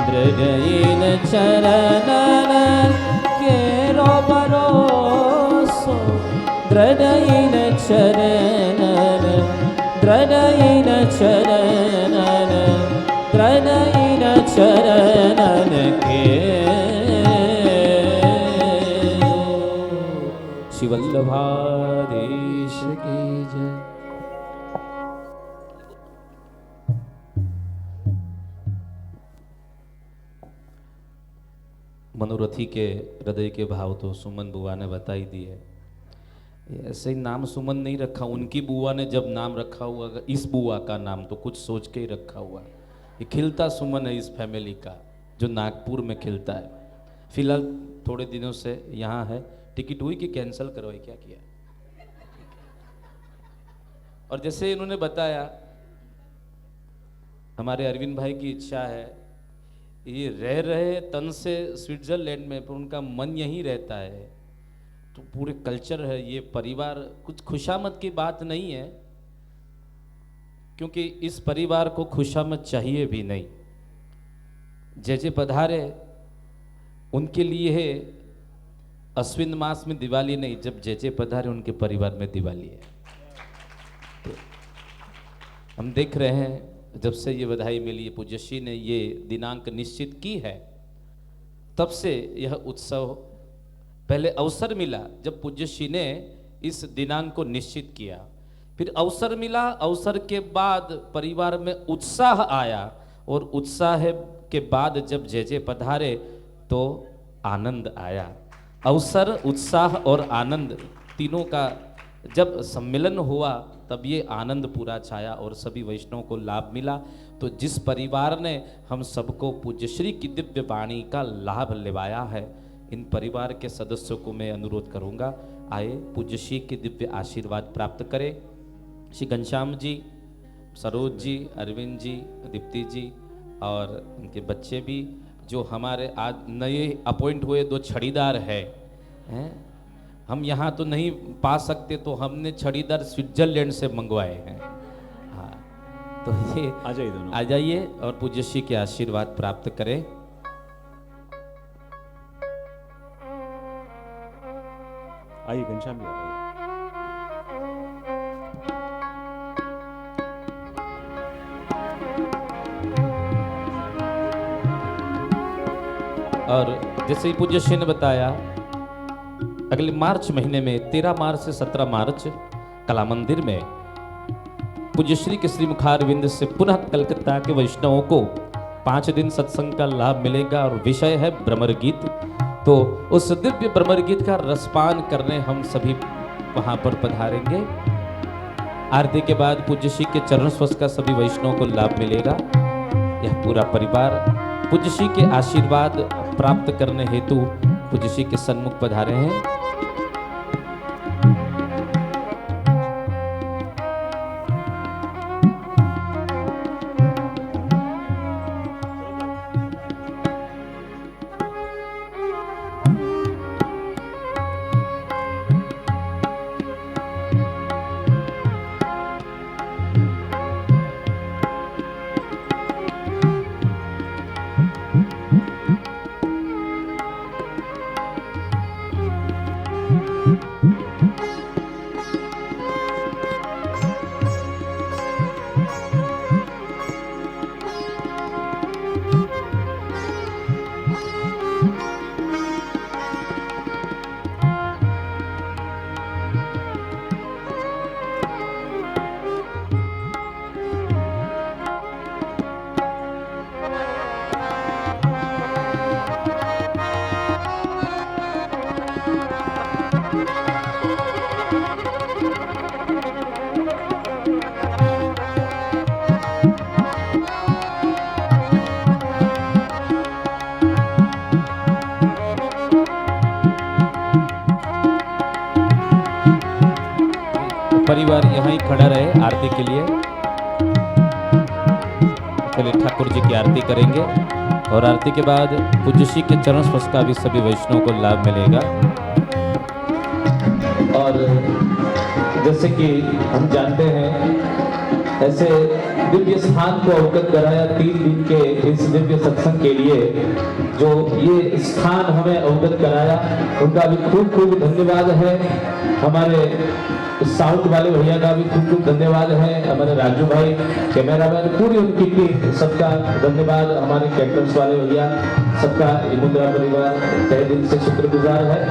दृढ़ चरणन केरो भरोसो, दृढ़ चरणन, दृढ़ चरणन, दृढ़ चरणन के। श्री वल्लभाधीश की जय। मनोरथी के हृदय के भाव तो सुमन बुआ ने बता ही दिए। ऐसे ही नाम सुमन नहीं रखा, उनकी बुआ ने जब नाम रखा हुआ, इस बुआ का नाम तो कुछ सोच के ही रखा हुआ। ये खिलता सुमन है इस फैमिली का, जो नागपुर में खिलता है। फिलहाल थोड़े दिनों से यहाँ है। टिकट हुई कि कैंसिल करवाई, क्या किया? और जैसे इन्होंने बताया, हमारे अरविंद भाई की इच्छा है, ये रह रहे तन से स्विट्जरलैंड में, पर उनका मन यहीं रहता है। तो पूरे कल्चर है ये परिवार, कुछ खुशामद की बात नहीं है, क्योंकि इस परिवार को खुशामद चाहिए भी नहीं। जैसे पधारे उनके लिए है अश्विन मास में दिवाली नहीं, जब जैसे पधारे उनके परिवार में दिवाली है। तो हम देख रहे हैं, जब से ये बधाई मिली, पूज्यश्री ने ये दिनांक निश्चित की है, तब से यह उत्सव, पहले अवसर मिला जब पूज्यश्री ने इस दिनांक को निश्चित किया, फिर अवसर मिला, अवसर के बाद परिवार में उत्साह आया, और उत्साह के बाद जब जय पधारे तो आनंद आया। अवसर, उत्साह और आनंद तीनों का जब सम्मिलन हुआ, तब ये आनंद पूरा छाया और सभी वैष्णवों को लाभ मिला। तो जिस परिवार ने हम सबको पूज्यश्री की दिव्य वाणी का लाभ लेवाया है, इन परिवार के सदस्यों को मैं अनुरोध करूंगा, आए पूज्यश्री के दिव्य आशीर्वाद प्राप्त करें। श्री घनश्याम जी, सरोज जी, अरविंद जी, दीप्ति जी और उनके बच्चे भी, जो हमारे आज नए अपॉइंट हुए 2 छड़ीदार हैं, हम यहाँ तो नहीं पा सकते, तो हमने छड़ीदार स्विट्जरलैंड से मंगवाए हैं। हाँ, तो ये आ जाइए दोनों, आ जाइए और पूज्यश्री के आशीर्वाद प्राप्त करें। आइए घनश्याम जी, आइए। और जैसे ही पूज्यश्री ने बताया, अगले मार्च महीने में 13 मार्च से 17 मार्च कला मंदिर में पूज्यश्री के श्री मुखारविंद से पुनः कलकत्ता के वैष्णवों को 5 दिन सत्संग का लाभ मिलेगा, और विषय है भ्रमर गीत। तो उस दिव्य भ्रमर गीत का रसपान करने हम सभी वहां पर पधारेंगे। आरती के बाद पूज्यश्री के चरण स्पर्श का सभी वैष्णवों को लाभ मिलेगा। यह पूरा परिवार पूज्यश्री के आशीर्वाद प्राप्त करने हेतु पूज्यश्री के सन्मुख पधारे हैं। परिवार यहाँ ही खड़ा रहे आरती के लिए। चलिए ठाकुर जी की आरती करेंगे और आरती के बाद पूज्य श्री के चरण स्पर्श का भी सभी वैष्णवों को लाभ मिलेगा। और जैसे कि हम जानते हैं, ऐसे दिव्य स्थान को अवगत कराया 3 दिन के इस दिव्य सत्संग के लिए, जो ये स्थान हमें अवगत कराया, उनका भी खूब खूब धन्यवाद है। हमारे साउंड वाले भैया का भी खूब खूब धन्यवाद है। हमारे राजू भाई कैमरामैन, पूरी उनकी टीम, सबका धन्यवाद। हमारे कैप्टन्स वाले भैया, सबका मुद्रा परिवार तहे दिल से शुक्रगुजार है।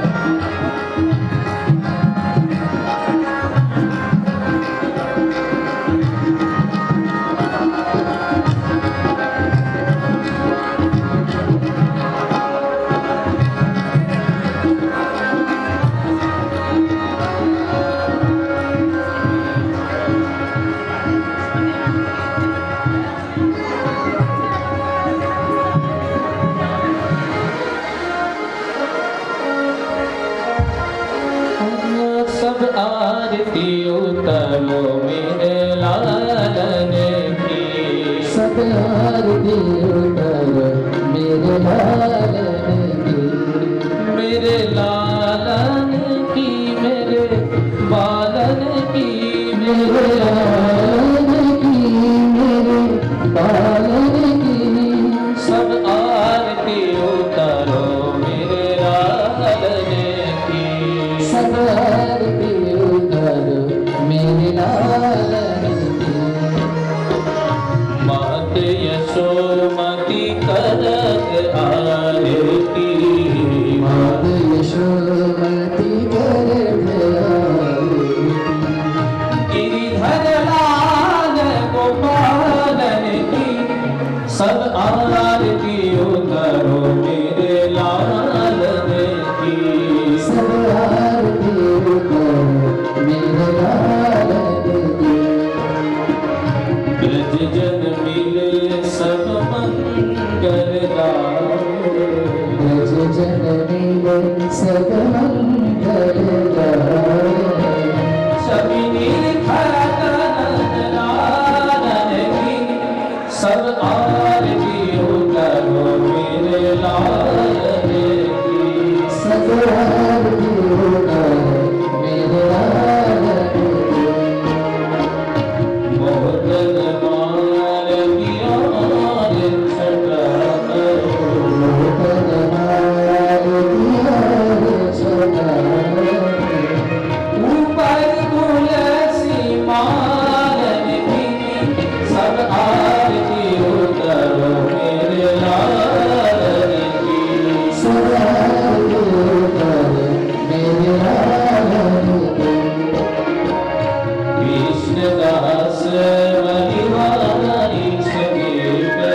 आरती उतारो मेरे लालन की, सब आरती उतारो मेरे लालन की, मेरे लालन की, मेरे बालन की, मेरे लालन की, मेरे बालन की। सब आरती उतारो मेरे लालन की, सब आरती उतारो मेरे लालन की। मात यशोमती करत आरती, मात यशोमती करत आरती। गिरिधर लाल गोपालन की, सब आरती उतारो मेरे लालन की। सब आरती उतारो मेरे लालन की। ब्रज जन मिले सब मंगल गाए, ब्रज जन मिले सब मंगल गाए। सभी निखरत लालन की, सब आरती उतारो मेरे लालन की। सब आरती उतारो मेरे लालन की। मोहन माल प्यार छटा करो, मोहन माल प्यार छटा करो। ऊपर तुलसी मालन की, सब आरती उतारो मेरे लालन की। सब आरती उतारो मेरे लालन की। कृष्णदास बलिहारी छवि पे,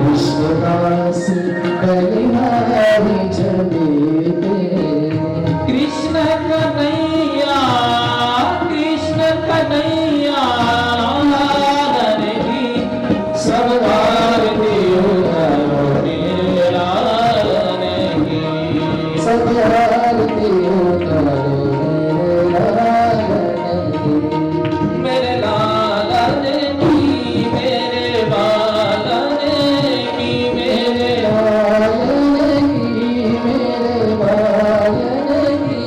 विश्वदास बलिहारी छवि पे। कृष्ण कन्हैया, कृष्ण कन्हैया लालन की, सब आरती उतारो मेरे लालन की। सब आरती उतारो मेरे लालन की। मेरे लालन की, मेरे बालन की, मेरे लालन की, मेरे बालन की।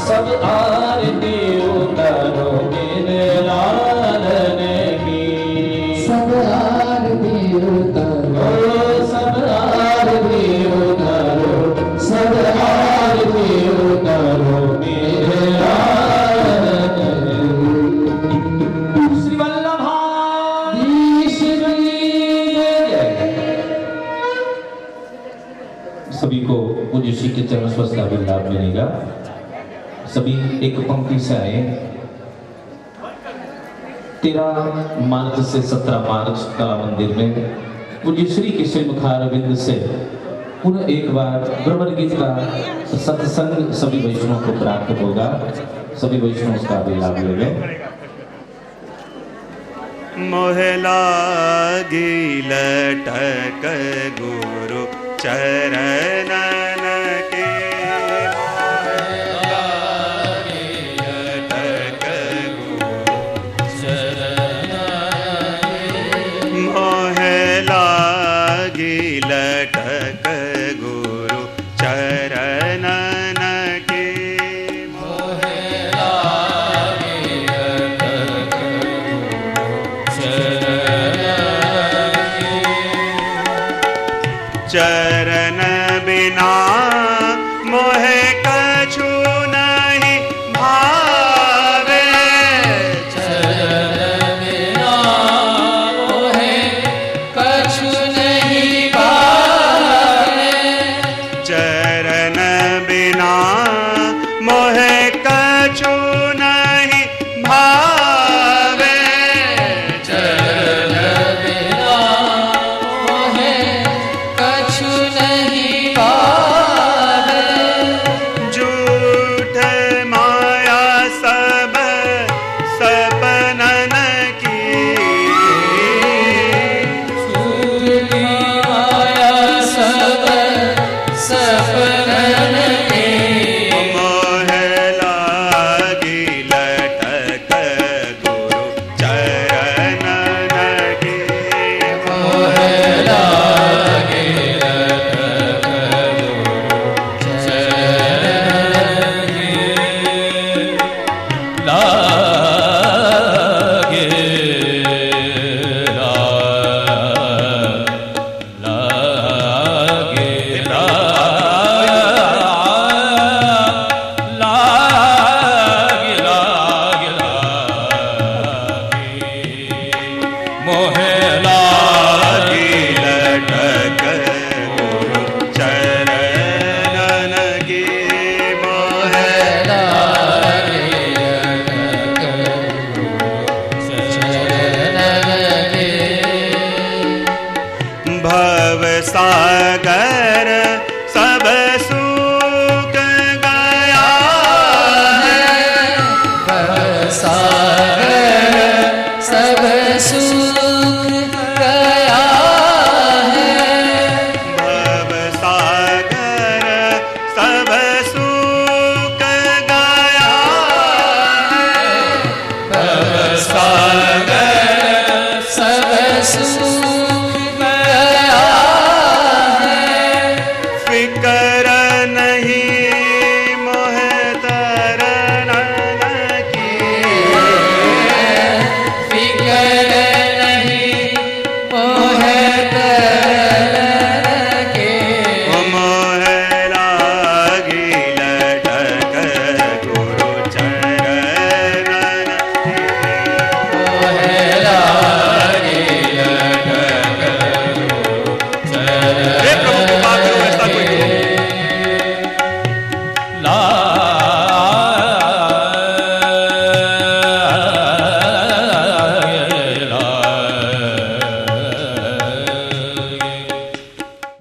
सब आरती उतारो मेरे लालन की। सब आरती उतारो, सब आरती उतारो, सब आरती उतारो मेरे लालन की। श्री वल्लभाधीश की जय। सभी को पूज्य श्री के चरण स्पर्श का भी लाभ मिलेगा। सभी एक पंक्ति से आए। 13 मार्च से 17 मार्च कला मंदिर में पूज्य श्री के श्रीमुखारविंद से पुनः एक बार ब्रह्म गीत का सत्संग सभी वैष्णवों को प्राप्त होगा। सभी वैष्णव उसका भी लाभ लेंगे। मोहला लटक गुरु चरणन के, मोहला लटक चरण बिना मोहे कछु नहीं भावे। चरण बिना मोहे कछु नहीं भावे। चरण बिना मोहे कछु नहीं भावे। चरण बिना मोहे कछु नहीं भावे। झूठ माया सब सपनन की। झूठ माया सब सपनन की। मोह लागी लटक गुरु चरणन की। मोह लागे लटक गुरु चरण की। लागे लागे लागे मोहे लागी लटक गुरु चरणन की। मोह लागे लटक गुरु चरण की। भव सागर सब सूख गया है। सागर सब सूख गया है। भव सागर सब सूख गया है। भव